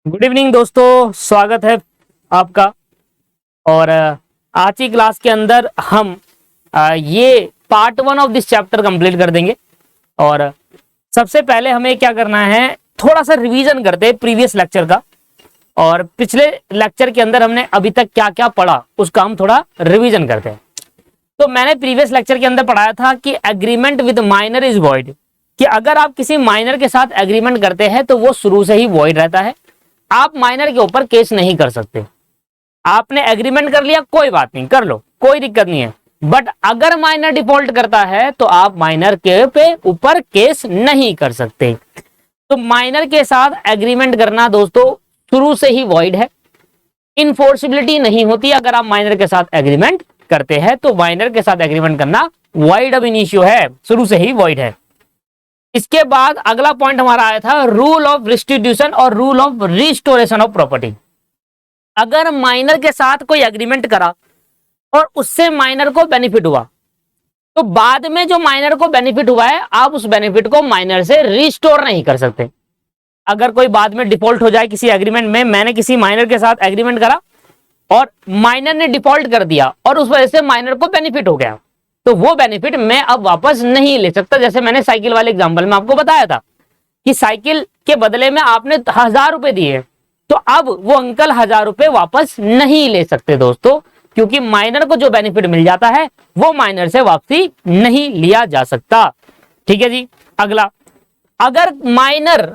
Good evening दोस्तों, स्वागत है आपका। और आज की क्लास के अंदर हम ये part 1 of this chapter complete कर देंगे। और सबसे पहले हमें क्या करना है, थोड़ा सा रिवीजन करते हैं प्रीवियस लेक्चर का। और पिछले लेक्चर के अंदर हमने अभी तक क्या क्या पढ़ा उसका हम थोड़ा रिवीजन करते हैं। तो मैंने प्रीवियस लेक्चर के अंदर पढ़ाया था कि agreement with minor is void, कि अगर आप किसी माइनर के साथ एग्रीमेंट करते हैं तो वो शुरू से ही वॉइड रहता है। आप माइनर के ऊपर केस नहीं कर सकते। आपने एग्रीमेंट कर लिया, कोई बात नहीं, कर लो, कोई दिक्कत नहीं है। बट अगर माइनर डिफॉल्ट करता है तो आप माइनर के पे ऊपर केस नहीं कर सकते। तो माइनर के साथ एग्रीमेंट करना दोस्तों शुरू से ही वॉइड है, इनफोर्सिबिलिटी नहीं होती। अगर आप माइनर के साथ एग्रीमेंट करते हैं तो माइनर के साथ एग्रीमेंट करना वॉइड अब इनिशियो है, शुरू से ही वॉइड है। इसके बाद अगला पॉइंट हमारा आया था रूल ऑफ रिस्टिट्यूशन और rule of restoration of property. अगर माइनर के साथ कोई एग्रीमेंट करा और उससे माइनर को बेनिफिट हुआ, तो बाद में जो माइनर को बेनिफिट हुआ है आप उस बेनिफिट को माइनर से रिस्टोर नहीं कर सकते। अगर कोई बाद में डिफॉल्ट हो जाए किसी एग्रीमेंट में, मैंने किसी माइनर के साथ एग्रीमेंट करा और माइनर ने डिफॉल्ट कर दिया और उस वजह से माइनर को बेनिफिट हो गया, तो वो बेनिफिट मैं अब वापस नहीं ले सकता। जैसे मैंने साइकिल वाले एग्जांपल में आपको बताया था कि साइकिल के बदले में आपने 1000 रुपए दिए, तो अब वो अंकल 1000 रुपए वापस नहीं ले सकते दोस्तों, क्योंकि माइनर को जो बेनिफिट मिल जाता है वो माइनर से वापसी नहीं लिया जा सकता। ठीक है जी। अगला, अगर माइनर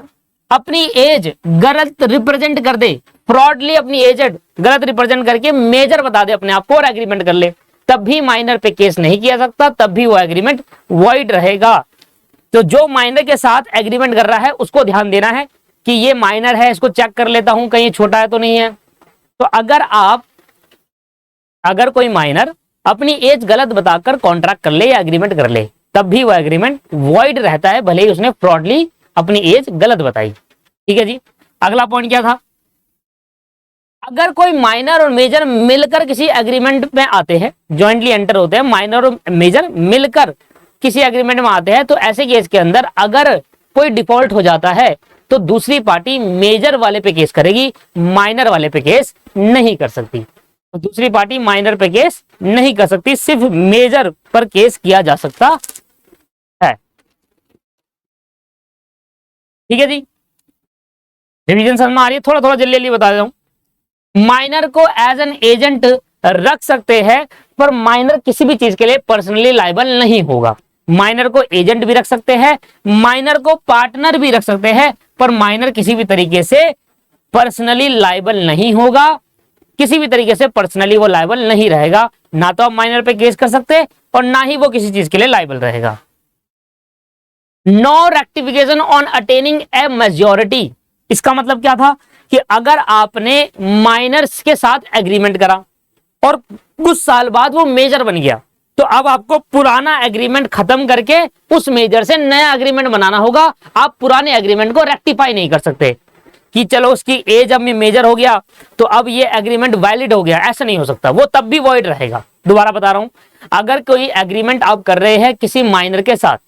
अपनी एज गलत रिप्रेजेंट कर दे, फ्रॉडली अपनी एज गलत रिप्रेजेंट करके मेजर बता दे अपने आप को और एग्रीमेंट कर ले, तब भी माइनर पे केस नहीं किया सकता, तब भी वो एग्रीमेंट वॉइड रहेगा। तो जो माइनर के साथ एग्रीमेंट कर रहा है उसको ध्यान देना है कि ये माइनर है, इसको चेक कर लेता हूं कहीं छोटा है तो नहीं है। तो अगर कोई माइनर अपनी एज गलत बताकर कॉन्ट्रैक्ट कर ले या एग्रीमेंट कर ले, तब भी वो एग्रीमेंट वॉइड रहता है, भले ही उसने फ्रॉडली अपनी एज गलत बताई। ठीक है जी। अगला पॉइंट क्या था, अगर कोई माइनर और मेजर मिलकर किसी एग्रीमेंट में आते हैं, ज्वाइंटली एंटर होते हैं, माइनर और मेजर मिलकर किसी एग्रीमेंट में आते हैं, तो ऐसे केस के अंदर अगर कोई डिफॉल्ट हो जाता है तो दूसरी पार्टी मेजर वाले पे केस करेगी, माइनर वाले पे केस नहीं कर सकती। तो दूसरी पार्टी माइनर पे केस नहीं कर सकती, सिर्फ मेजर पर केस किया जा सकता है। ठीक है जी। रिवीजन समझ में आ रही है? थोड़ा थोड़ा जल्दी जल्दी बता देता हूं। माइनर को एज एन एजेंट रख सकते हैं, पर माइनर किसी भी चीज के लिए पर्सनली लायबल नहीं होगा। माइनर को एजेंट भी रख सकते हैं, माइनर को पार्टनर भी रख सकते हैं, पर माइनर किसी भी तरीके से पर्सनली लायबल नहीं होगा। किसी भी तरीके से पर्सनली वो लायबल नहीं रहेगा। ना तो आप माइनर पे केस कर सकते और ना ही वो किसी चीज के लिए लायबल रहेगा। No rectification on attaining a majority. इसका मतलब क्या था कि अगर आपने माइनर्स के साथ एग्रीमेंट करा और कुछ साल बाद वो मेजर बन गया, तो अब आपको पुराना एग्रीमेंट खत्म करके उस मेजर से नया एग्रीमेंट बनाना होगा। आप पुराने एग्रीमेंट को रेक्टिफाई नहीं कर सकते कि चलो उसकी एज अब मेजर हो गया तो अब ये एग्रीमेंट वैलिड हो गया, ऐसा नहीं हो सकता, वो तब भी वॉइड रहेगा। दोबारा बता रहा हूं, अगर कोई एग्रीमेंट आप कर रहे हैं किसी माइनर के साथ,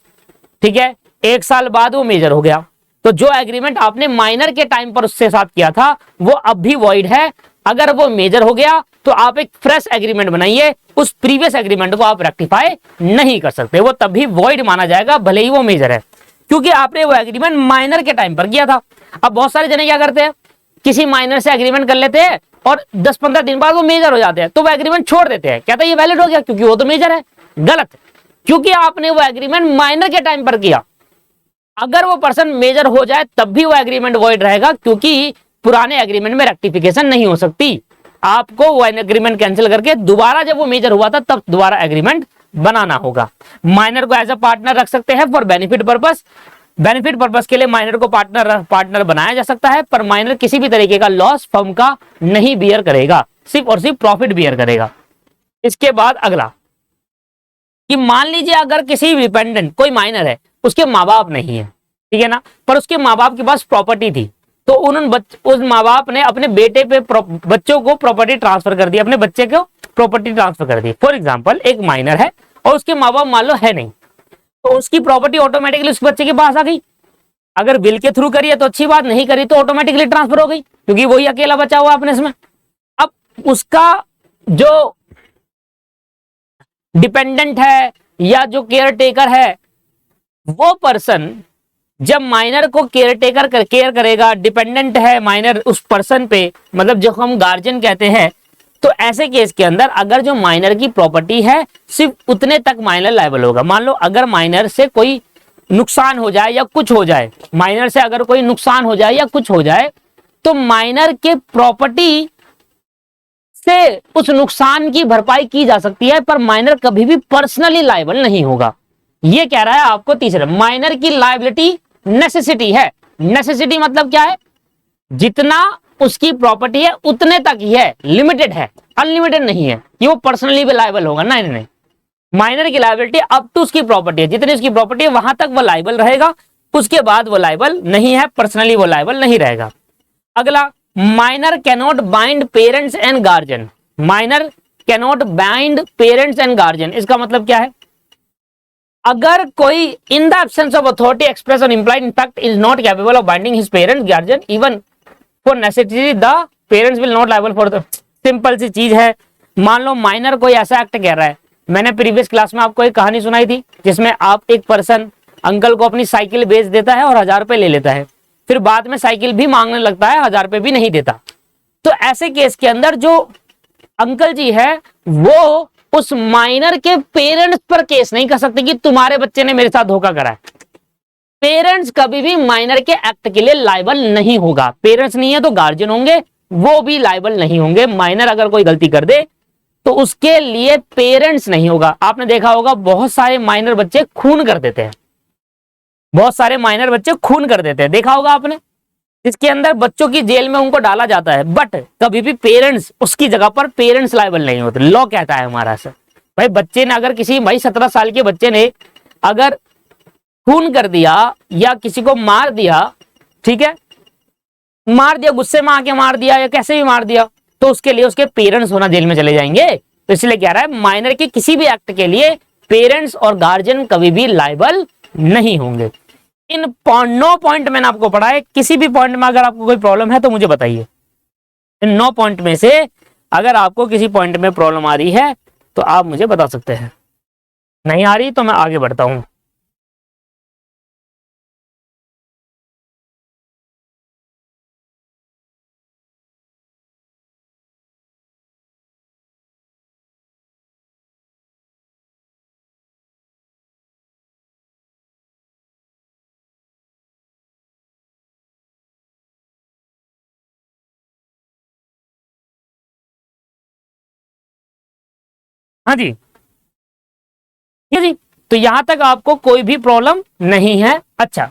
ठीक है, 1 साल बाद वो मेजर हो गया, तो जो एग्रीमेंट आपने माइनर के टाइम पर उसके साथ किया था वो अब भी वॉइड है। अगर वो मेजर हो गया तो आप एक फ्रेश एग्रीमेंट बनाइए, उस प्रीवियस एग्रीमेंट को आप रेक्टिफाई नहीं कर सकते, वो तब भी वॉइड माना जाएगा भले ही वो मेजर है, क्योंकि आपने वो एग्रीमेंट माइनर के टाइम पर किया था। अब बहुत सारे जने क्या करते हैं, किसी माइनर से एग्रीमेंट कर लेते हैं और 10-15 दिन बाद वो मेजर हो जाते हैं, तो वो एग्रीमेंट छोड़ देते हैं, कहते हैं ये वैलिड हो गया क्योंकि वो तो मेजर है। गलत, क्योंकि आपने वो एग्रीमेंट माइनर के टाइम पर किया। अगर वो पर्सन मेजर हो जाए तब भी वो एग्रीमेंट वॉइड रहेगा, क्योंकि पुराने एग्रीमेंट में रेक्टिफिकेशन नहीं हो सकती। आपको वो एग्रीमेंट कैंसिल करके दोबारा जब वो मेजर हुआ था तब दोबारा एग्रीमेंट बनाना होगा। माइनर को एज अ पार्टनर रख सकते हैं for benefit purpose. Benefit purpose के लिए माइनर को पार्टनर बनाया जा सकता है, पर माइनर किसी भी तरीके का लॉस फर्म का नहीं बियर करेगा, सिर्फ और सिर्फ प्रॉफिट बियर करेगा। इसके बाद अगला कि मान लीजिए अगर किसी डिपेंडेंट कोई माइनर है, उसके माँ बाप नहीं है, ठीक है ना, पर उसके माँ बाप के पास प्रॉपर्टी थी, तो उस माँ बाप ने अपने बेटे पे बच्चों को प्रॉपर्टी ट्रांसफर कर दी, अपने बच्चे को प्रॉपर्टी ट्रांसफर कर दी। फॉर एग्जांपल एक माइनर है और उसके माँ बाप मान लो है नहीं, तो उसकी प्रॉपर्टी ऑटोमेटिकली उस बच्चे के पास आ गई। अगर विल के थ्रू करिए तो अच्छी बात, नहीं करी तो ऑटोमेटिकली ट्रांसफर हो गई, क्योंकि वही अकेला बचा हुआ अपने इसमें। अब उसका जो डिपेंडेंट है या जो केयर टेकर है, वो पर्सन जब माइनर को केयर करेगा, डिपेंडेंट है माइनर उस पर्सन पे, मतलब जो हम गार्जियन कहते हैं, तो ऐसे केस के अंदर अगर जो माइनर की प्रॉपर्टी है सिर्फ उतने तक माइनर लायबल होगा। मान लो अगर माइनर से कोई नुकसान हो जाए या कुछ हो जाए, माइनर से अगर कोई नुकसान हो जाए या कुछ हो जाए, तो माइनर के प्रॉपर्टी से उस नुकसान की भरपाई की जा सकती है, पर माइनर कभी भी पर्सनली लायबल नहीं होगा। ये कह रहा है आपको तीसरा, माइनर की लायबिलिटी नेसेसिटी है। नेसेसिटी मतलब क्या है, जितना उसकी प्रॉपर्टी है उतने तक ही है, लिमिटेड है, अनलिमिटेड नहीं है कि वो पर्सनली भी लायबल होगा। नहीं नहीं, माइनर की लायबिलिटी अप टू उसकी प्रॉपर्टी है, जितनी उसकी प्रॉपर्टी है वहां तक वो लायबल रहेगा, उसके बाद वो लायबल नहीं है, पर्सनली वो लायबल नहीं रहेगा। अगला, minor cannot bind parents and guardian. Minor cannot bind parents and guardian, इसका मतलब क्या है, अगर कोई in the absence of authority express और implied in fact is not capable of binding his parents guardian even for necessity, the parents will not liable for the. Simple सी चीज है, मान लो माइनर कोई ऐसा एक्ट कह रहा है, मैंने प्रीवियस क्लास में आपको एक कहानी सुनाई थी जिसमें आप एक पर्सन अंकल को अपनी साइकिल बेच देता है और 1000 रुपए ले लेता है, फिर बाद में साइकिल भी मांगने लगता है, 1000 रुपए भी नहीं देता। तो ऐसे केस के अंदर जो अंकल जी है वो उस माइनर के पेरेंट्स पर केस नहीं कर सकते कि तुम्हारे बच्चे ने मेरे साथ धोखा करा है। पेरेंट्स कभी भी माइनर के एक्ट के लिए लायबल नहीं होगा। पेरेंट्स नहीं है तो गार्जियन होंगे, वो भी लायबल नहीं होंगे। माइनर अगर कोई गलती कर दे तो उसके लिए पेरेंट्स नहीं होगा। आपने देखा होगा बहुत सारे माइनर बच्चे खून कर देते हैं, बहुत सारे माइनर बच्चे खून कर देते हैं, देखा होगा आपने, इसके अंदर बच्चों की जेल में उनको डाला जाता है, बट कभी भी पेरेंट्स उसकी जगह पर पेरेंट्स लायबल नहीं होते। लॉ कहता है हमारा सर, भाई बच्चे ने अगर किसी, भाई 17 साल के बच्चे ने अगर खून कर दिया या किसी को मार दिया, ठीक है, मार दिया, गुस्से में आके मार दिया या कैसे भी मार दिया, तो उसके लिए उसके पेरेंट्स होना जेल में चले जाएंगे। तो इसलिए कह रहा है माइनर के किसी भी एक्ट के लिए पेरेंट्स और गार्जियन कभी भी लायबल नहीं होंगे। इन 9 पॉइंट मैंने आपको पढ़ाए, किसी भी पॉइंट में अगर आपको कोई प्रॉब्लम है तो मुझे बताइए। इन 9 पॉइंट में से अगर आपको किसी पॉइंट में प्रॉब्लम आ रही है तो आप मुझे बता सकते हैं, नहीं आ रही तो मैं आगे बढ़ता हूं। हाँ जी, ठीक है जी, तो यहां तक आपको कोई भी प्रॉब्लम नहीं है। अच्छा,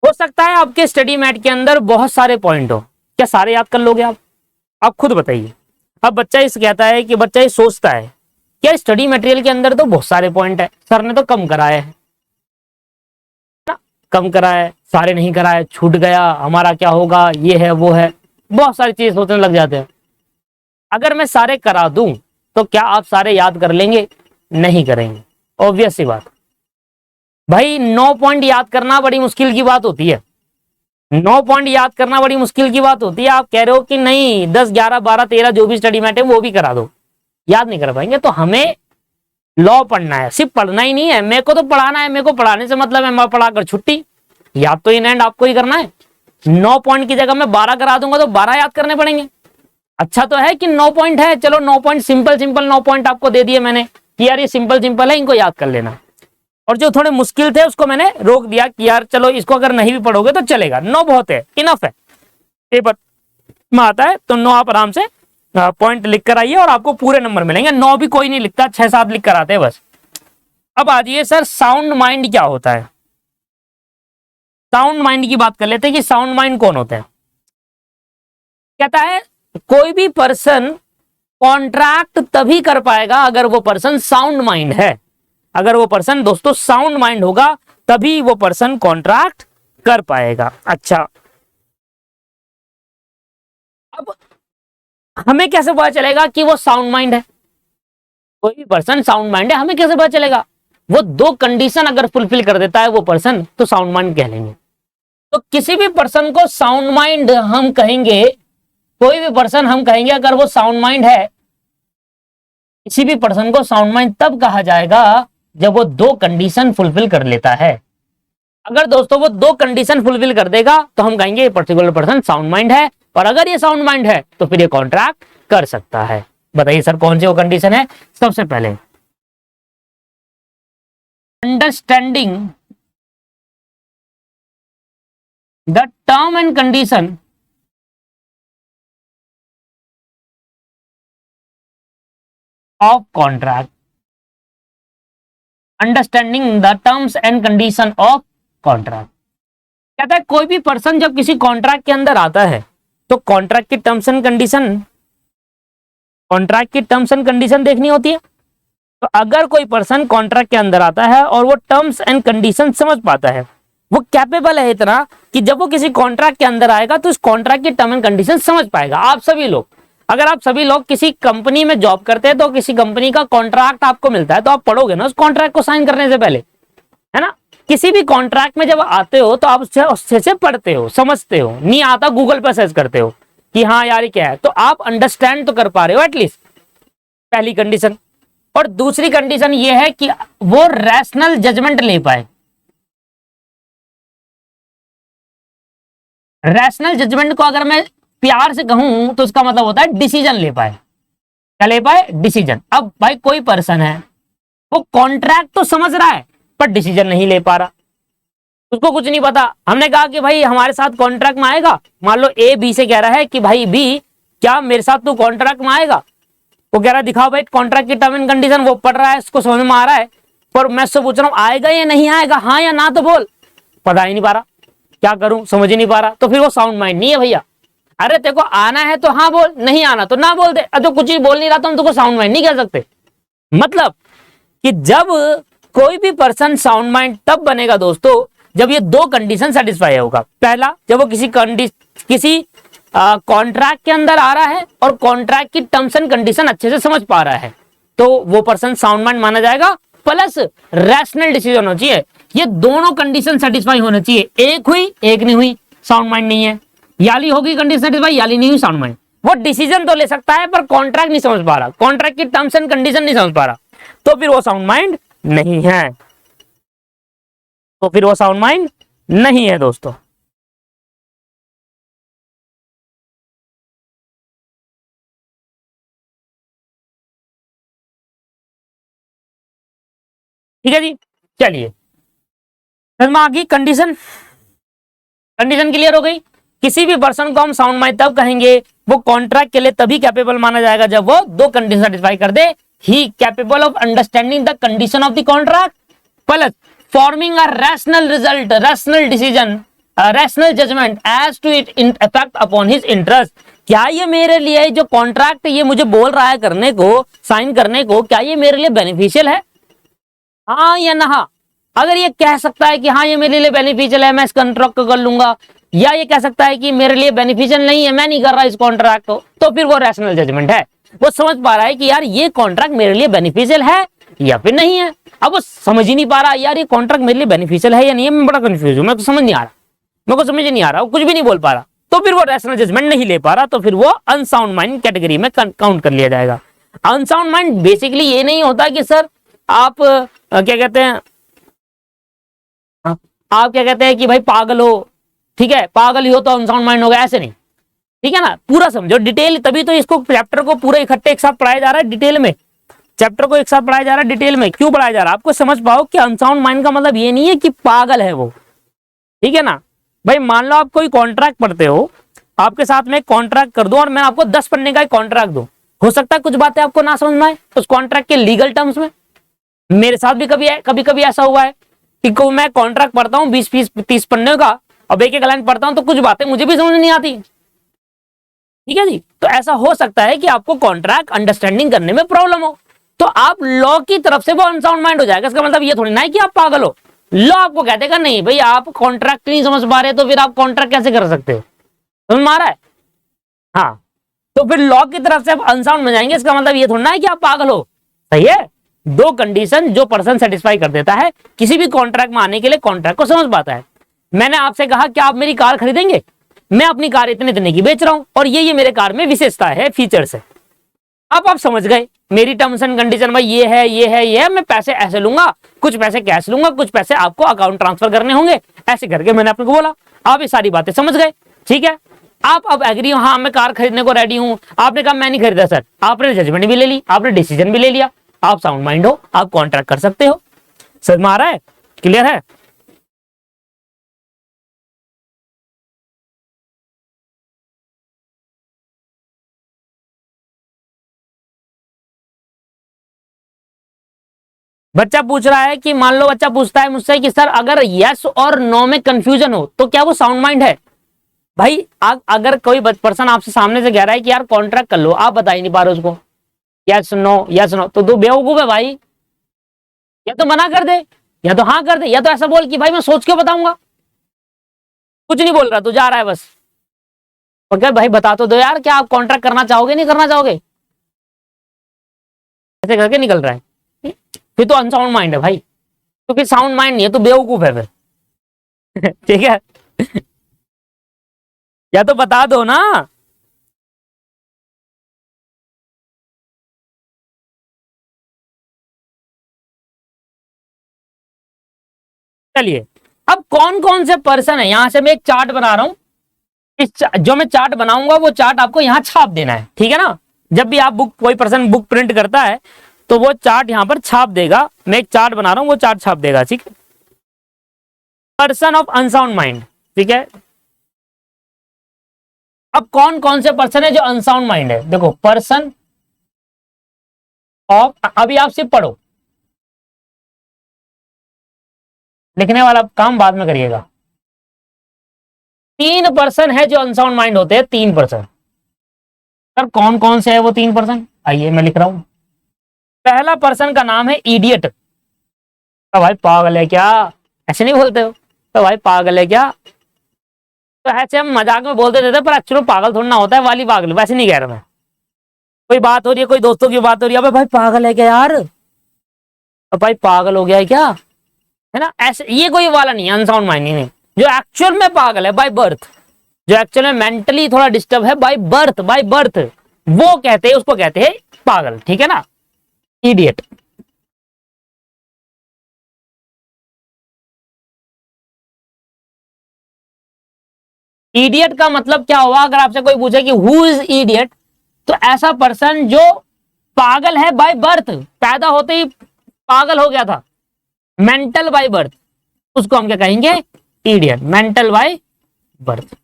हो सकता है आपके स्टडी मैट के अंदर बहुत सारे पॉइंट हो, क्या सारे याद कर लोगे आप खुद बताइए। अब बच्चा इस कहता है कि बच्चा ये सोचता है क्या स्टडी मटेरियल के अंदर तो बहुत सारे पॉइंट है, सर ने तो कम कराए हैं ना, कम कराए, सारे नहीं कराए, छूट गया, हमारा क्या होगा, ये है वो है, बहुत सारी चीजें सोचने लग जाते हैं। अगर मैं सारे करा दूं तो क्या आप सारे याद कर लेंगे? नहीं करेंगे, ऑब्वियस सी बात। भाई 9 पॉइंट याद करना बड़ी मुश्किल की बात होती है, 9 पॉइंट याद करना बड़ी मुश्किल की बात होती है। आप कह रहे हो कि नहीं 10, 11, 12, 13 जो भी स्टडी मैट है वो भी करा दो, याद नहीं कर पाएंगे। तो हमें लॉ पढ़ना है, सिर्फ पढ़ना ही नहीं है, मेरे को तो पढ़ाना है, मेरे को पढ़ाने से मतलब है मैं पढ़ाकर छुट्टी, याद तो इन एंड आपको ही करना है। 9 पॉइंट की जगह मैं 12 करा दूंगा तो 12 याद करने पड़ेंगे। अच्छा तो है कि 9 पॉइंट है, चलो 9 पॉइंट सिंपल सिंपल 9 पॉइंट आपको दे दिए मैंने कि यार ये सिंपल सिंपल है, इनको याद कर लेना। और जो थोड़े मुश्किल थे उसको मैंने रोक दिया कि यार चलो इसको अगर नहीं भी पढ़ोगे तो चलेगा, 9 बहुत है, इनफ है। पेपर में आता है तो 9 आप आराम से पॉइंट लिख कर आइए और आपको पूरे नंबर मिलेंगे। 9 भी कोई नहीं लिखता, 6-7 लिख कर आते हैं बस। अब आ जाइए सर, साउंड माइंड क्या होता है। साउंड माइंड की बात कर लेते हैं कि साउंड माइंड कौन होता है। कहता है कोई भी पर्सन कॉन्ट्रैक्ट तभी कर पाएगा अगर वो पर्सन साउंड माइंड है। अगर वो पर्सन दोस्तों साउंड माइंड होगा तभी वो पर्सन कॉन्ट्रैक्ट कर पाएगा। अच्छा, अब हमें कैसे पता चलेगा कि वो साउंड माइंड है? कोई भी पर्सन साउंड माइंड है, हमें कैसे पता चलेगा? वो दो कंडीशन अगर फुलफिल कर देता है वो पर्सन, तो साउंड माइंड कह लेंगे। तो किसी भी पर्सन को साउंड माइंड हम कहेंगे, कोई भी पर्सन हम कहेंगे अगर वो साउंड माइंड है, किसी भी पर्सन को साउंड माइंड तब कहा जाएगा जब वो दो कंडीशन फुलफिल कर लेता है। अगर दोस्तों वो दो कंडीशन फुलफिल कर देगा तो हम कहेंगे ये पर्टिकुलर पर्सन साउंड माइंड है, और अगर ये साउंड माइंड है तो फिर ये कॉन्ट्रैक्ट कर सकता है। बताइए सर कौन सी वो कंडीशन है? सबसे पहले understanding the term and condition of contract, understanding the terms and condition of contract. कहता है कोई भी पर्सन जब किसी कॉन्ट्रैक्ट के अंदर आता है तो कॉन्ट्रैक्ट की टर्म्स एंड कंडीशन, कॉन्ट्रैक्ट की टर्म्स एंड कंडीशन देखनी होती है। तो अगर कोई पर्सन कॉन्ट्रैक्ट के अंदर आता है और वो टर्म्स एंड कंडीशन समझ पाता है, वो कैपेबल है इतना कि जब वो किसी कॉन्ट्रैक्ट के अंदर आएगा तो उस कॉन्ट्रैक्ट की टर्म एंड कंडीशन समझ पाएगा। आप सभी लोग, अगर आप सभी लोग किसी कंपनी में जॉब करते हैं तो किसी कंपनी का कॉन्ट्रैक्ट आपको मिलता है तो आप पढ़ोगे ना उस कॉन्ट्रैक्ट को साइन करने से पहले, है ना। किसी भी कॉन्ट्रैक्ट में जब आते हो तो आप उससे से पढ़ते हो, समझते हो, नहीं आता गूगल पर सर्च करते हो कि हाँ यार ये क्या है, तो आप अंडरस्टैंड तो कर पा रहे हो एटलीस्ट, पहली कंडीशन। और दूसरी कंडीशन ये है कि वो रैशनल जजमेंट ले पाए। रैशनल जजमेंट को अगर मैं प्यार से कहूं तो उसका मतलब होता है डिसीजन ले पाए। क्या ले पाए? डिसीजन। अब भाई कोई पर्सन है वो कॉन्ट्रैक्ट तो समझ रहा है पर डिसीजन नहीं ले पा रहा, उसको कुछ नहीं पता। हमने कहा कि भाई हमारे साथ कॉन्ट्रैक्ट में आएगा, मान लो ए बी से कह रहा है कि भाई बी क्या मेरे साथ तू कॉन्ट्रैक्ट में आएगा, वो कह रहा है दिखाओ भाई कॉन्ट्रैक्ट की टर्म एंड कंडीशन, वो पढ़ रहा है, उसको समझ में आ रहा है, पर मैं उससे पूछ रहा हूँ आएगा या नहीं आएगा, हाँ या ना तो बोल, पता ही नहीं पा रहा, क्या करूं समझ ही नहीं पा रहा, तो फिर वो साउंड माइंड नहीं है भैया। अरे तेरे को आना है तो हाँ बोल, नहीं आना तो ना बोल दे, तो कुछ ही बोल नहीं रहा तो हम तुमको साउंड माइंड नहीं कह सकते। मतलब कि जब कोई भी पर्सन साउंड माइंड तब बनेगा दोस्तों जब ये दो कंडीशन सेटिस्फाई होगा। पहला, जब वो किसी कॉन्ट्रैक्ट के अंदर आ रहा है और कॉन्ट्रैक्ट की टर्म्स एंड कंडीशन अच्छे से समझ पा रहा है तो वो पर्सन साउंड माइंड माना जाएगा, प्लस रैशनल डिसीजन होना चाहिए। ये दोनों कंडीशन सेटिस्फाई होना चाहिए, एक हुई एक नहीं हुई साउंड माइंड नहीं है, याली होगी कंडीशन सेटिस्फाई, याली नहीं हुई साउंड माइंड। वो डिसीजन तो ले सकता है पर कॉन्ट्रैक्ट नहीं समझ पा रहा, कॉन्ट्रैक्ट की टर्म्स एंड कंडीशन नहीं समझ पा रहा, तो फिर वो साउंड माइंड नहीं है, तो फिर वो साउंड माइंड नहीं है दोस्तों। ठीक है जी, चलिए आगे कंडीशन, कंडीशन क्लियर हो गई। किसी भी पर्सन को हम साउंड माइंड तब कहेंगे वो कॉन्ट्रैक्ट के लिए तभी कैपेबल माना जाएगा जब वो दो कंडीशन सेटिस्फाई कर दे, he capable of understanding the condition of the contract plus forming a rational result, rational decision, rational judgement as to it effect upon his interest. क्या ये मेरे लिए जो कॉन्ट्रैक्ट ये मुझे बोल रहा है करने को, साइन करने को, क्या ये मेरे लिए बेनिफिशियल है, हाँ या ना। अगर ये कह सकता है कि हाँ ये मेरे लिए बेनिफिशियल है मैं इस कॉन्ट्रैक्ट को कर लूंगा, या ये कह सकता है कि मेरे लिए बेनिफिशियल नहीं है मैं नहीं कर रहा इस कॉन्ट्रैक्ट को, तो फिर वो रैशनल जजमेंट है, वो समझ पा रहा है कि यार ये कॉन्ट्रैक्ट मेरे लिए बेनिफिशियल है या फिर नहीं है। अब वो समझ ही नहीं पा रहा यार ये कॉन्ट्रैक्ट मेरे लिए बेनिफिशियल है या नहीं है, मैं बड़ा कंफ्यूज हूं, मेरे को समझ नहीं आ रहा, मेरे को समझ नहीं आ रहा, वो कुछ भी नहीं बोल पा रहा, तो फिर वो रैशनल जजमेंट नहीं ले पा रहा, तो फिर वो अनसाउंड माइंड कैटेगरी में काउंट कर लिया जाएगा। अनसाउंड माइंड बेसिकली ये नहीं होता कि सर आप क्या कहते हैं, आप क्या कहते हैं कि भाई पागल हो, ठीक है, पागल ही हो तो अनसाउंड माइंड हो गया, ऐसे नहीं, ठीक है ना, पूरा समझो डिटेल, तभी तो इसको चैप्टर को पूरा इकट्ठे एक साथ पढ़ाया जा रहा है डिटेल में, चैप्टर को एक साथ पढ़ाया जा रहा है डिटेल में, क्यों पढ़ाया जा रहा है, आपको समझ पाओ कि अनसाउंड माइंड का मतलब ये नहीं है कि पागल है वो, ठीक है ना। भाई मान लो आप कोई कॉन्ट्रैक्ट पढ़ते हो, आपके साथ में कॉन्ट्रैक्ट कर दो और मैं आपको 10 पन्ने का कॉन्ट्रैक्ट दूं, हो सकता है कुछ बातें आपको ना समझ में आए उस कॉन्ट्रैक्ट के लीगल टर्म्स में, मेरे साथ भी कभी कभी ऐसा हुआ है कि मैं कॉन्ट्रैक्ट पढ़ता हूँ 20-30 पन्ने का, अब एक लाइन पढ़ता हूं तो कुछ बातें मुझे भी समझ नहीं आती, ठीक है जी। तो ऐसा हो सकता है कि आपको कॉन्ट्रैक्ट अंडरस्टैंडिंग करने में प्रॉब्लम हो, तो आप लॉ की तरफ से वो अनसाउंड माइंड हो जाएगा। इसका मतलब ये थोड़ी ना है कि आप पागल हो, लॉ आपको कह देगा नहीं भाई आप कॉन्ट्रैक्ट नहीं समझ पा रहे तो फिर आप कॉन्ट्रैक्ट कैसे कर सकते हो, समझ में आ रहा है, हाँ, तो फिर लॉ की तरफ से आप अनसाउंड में जाएंगे, इसका मतलब ये थोड़ा ना है कि आप पागल हो, सही है। दो कंडीशन जो पर्सन सेटिस्फाई कर देता है किसी भी कॉन्ट्रैक्ट में आने के लिए, कॉन्ट्रैक्ट को समझ पाता है। मैंने आपसे कहा क्या आप मेरी कार खरीदेंगे, मैं अपनी कार इतने इतने की बेच रहा हूं और ये मेरे कार में विशेषता है, फीचर्स है। अब आप समझ गए मेरी टर्म्स एंड कंडीशन भाई ये है, ये है, ये है। मैं पैसे ऐसे लूंगा, कुछ पैसे कैश लूंगा, कुछ पैसे आपको अकाउंट ट्रांसफर करने होंगे, ऐसे करके मैंने आपको बोला। आप ये सारी बातें समझ गए, ठीक है। आप अब एग्री हो, हाँ मैं कार खरीदने को रेडी हूं। आपने कहा मैं नहीं खरीदा सर, आपने जजमेंट भी ले ली, आपने डिसीजन भी ले लिया, आप साउंड माइंड हो, आप कॉन्ट्रैक्ट कर सकते हो। समझ में आ रहा है, क्लियर है। बच्चा पूछ रहा है कि मान लो बच्चा पूछता है मुझसे कि सर अगर यस और नो में कंफ्यूजन हो तो क्या वो साउंड माइंड है। भाई अगर कोई पर्सन आपसे सामने से कह रहा है कि यार कॉन्ट्रैक्ट कर लो, आप बता ही नहीं पा रहे उसको यस नो, तो तू बेवकूफ है भाई। या तो मना कर दे, या तो हाँ कर दे, या तो ऐसा बोल कि भाई मैं सोच के बताऊंगा। कुछ नहीं बोल रहा, तू जा रहा है बस। और क्या भाई बता तो दो यार, क्या आप कॉन्ट्रैक्ट करना चाहोगे नहीं करना चाहोगे, ऐसे करके निकल रहा है। फिर तो अनसाउंड माइंड है भाई, तो फिर साउंड माइंड नहीं है, तो बेवकूफ है फिर। ठीक है, या तो बता दो ना। चलिए, अब कौन कौन से पर्सन है, यहां से मैं एक चार्ट बना रहा हूं। जो मैं चार्ट बनाऊंगा वो चार्ट आपको यहां छाप देना है, ठीक है ना। जब भी आप कोई पर्सन बुक प्रिंट करता है तो वो चार्ट यहां पर छाप देगा। मैं एक चार्ट बना रहा हूं, वो चार्ट छाप देगा, ठीक है। पर्सन ऑफ अनसाउंड माइंड, ठीक है। अब कौन कौन से पर्सन है जो अनसाउंड माइंड है, देखो पर्सन ऑफ, अभी आप सिर्फ पढ़ो, लिखने वाला काम बाद में करिएगा। 3% है जो अनसाउंड माइंड होते हैं, 3%। सर कौन कौन से है वो 3%, आइए मैं लिख रहा हूं। पहला पर्सन का नाम है इडियट। तो भाई पागल है क्या, ऐसे नहीं बोलते हो, तो भाई पागल है क्या। तो ऐसे हम मजाक में बोलते थे पर एक्चुअली पागल थोड़ा ना होता है, वाली पागल, वैसे नहीं कह रहा मैं। कोई बात हो रही है, कोई दोस्तों की बात हो रही है, भाई पागल है क्या यार, भाई पागल हो गया है क्या, है ना। ऐसे ये कोई वाला नहीं है, अनसाउंड माइंड नहीं। जो एक्चुअल में पागल है बाय बर्थ, जो एक्चुअल में मेंटली थोड़ा डिस्टर्ब है बाय बर्थ, वो कहते हैं, उसको कहते हैं पागल, ठीक है ना, इडियट। इडियट का मतलब क्या हुआ, अगर आपसे कोई पूछे कि हु इज इडियट, तो ऐसा पर्सन जो पागल है बाय बर्थ, पैदा होते ही पागल हो गया था, मेंटल बाय बर्थ, उसको हम क्या कहेंगे, इडियट, मेंटल बाय बर्थ।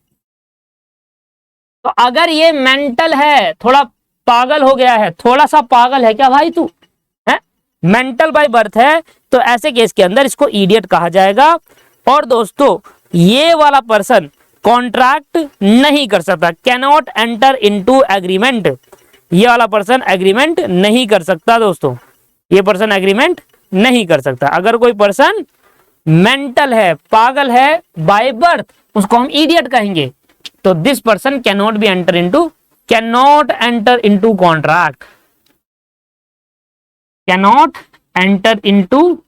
तो अगर ये मेंटल है, थोड़ा पागल हो गया है, थोड़ा सा पागल है क्या भाई तू, है मेंटल बाय बर्थ है, तो ऐसे केस के अंदर इसको इडियट कहा जाएगा। और दोस्तों ये वाला पर्सन कॉन्ट्रैक्ट नहीं कर सकता, can not enter into agreement. ये वाला पर्सन एग्रीमेंट नहीं कर सकता दोस्तों, ये पर्सन एग्रीमेंट नहीं कर सकता। अगर कोई पर्सन मेंटल है, पागल है बाय बर्थ, उसको हम इडियट कहेंगे। तो this person can not be enter into contract, can not enter into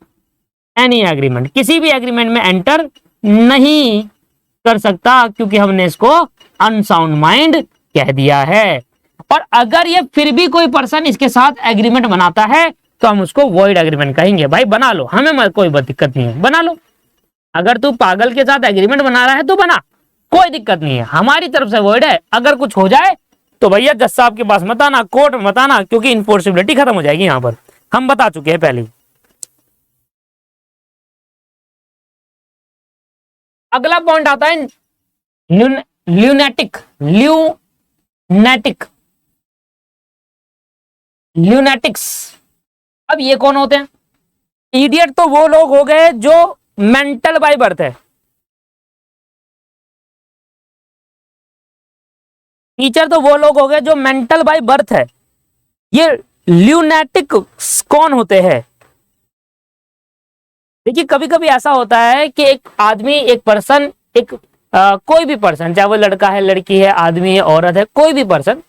any agreement, किसी भी एग्रीमेंट में एंटर नहीं कर सकता, क्योंकि हमने इसको अनसाउंड माइंड कह दिया है। और अगर ये फिर भी कोई पर्सन इसके साथ एग्रीमेंट बनाता है तो हम उसको वॉइड एग्रीमेंट कहेंगे। भाई बना लो, हमें कोई दिक्कत नहीं है, बना लो। अगर तू पागल के साथ एग्रीमेंट बना रहा है तो बना, कोई दिक्कत नहीं है, हमारी तरफ से वॉइड है। अगर कुछ हो जाए तो भैया जज साहब के पास मत आना, कोर्ट मत आना, क्योंकि इनफोर्सिबिलिटी खत्म हो जाएगी। यहां पर हम बता चुके हैं पहले। अगला पॉइंट आता है ल्यूनेटिक, ल्यूनेटिक्स। अब ये कौन होते हैं, इडियट तो वो लोग हो गए जो मेंटल बाय बर्थ है, टीचर तो वो लोग हो गए जो मेंटल बाय बर्थ है। ये ल्यूनेटिक कौन होते हैं, देखिए कभी कभी ऐसा होता है कि एक आदमी, एक पर्सन, कोई भी पर्सन, चाहे वो लड़का है, लड़की है, आदमी है, औरत है, कोई भी पर्सन,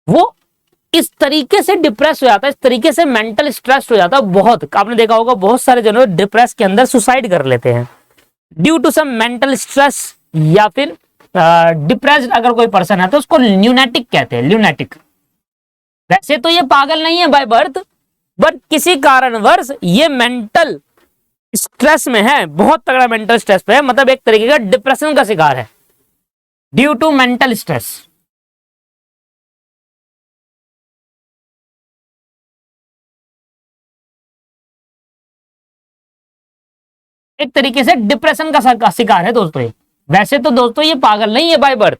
वो इस तरीके से डिप्रेस हो जाता है, इस तरीके से मेंटल स्ट्रेस हो जाता है। बहुत आपने देखा होगा बहुत सारे जनों डिप्रेस के अंदर सुसाइड कर लेते हैं due to some mental stress, या फिर डिप्रेस्ड अगर कोई पर्सन है तो उसको ल्यूनेटिक कहते हैं, ल्यूनेटिक। वैसे तो ये पागल नहीं है बाय बर्थ, बट किसी कारणवश ये मेंटल स्ट्रेस में है, बहुत तगड़ा मेंटल स्ट्रेस पे है, मतलब एक तरीके का डिप्रेशन का शिकार है ड्यू टू मेंटल स्ट्रेस। एक तरीके से डिप्रेशन का शिकार है दोस्तों ये। वैसे तो दोस्तों ये पागल नहीं है बाय बर्थ,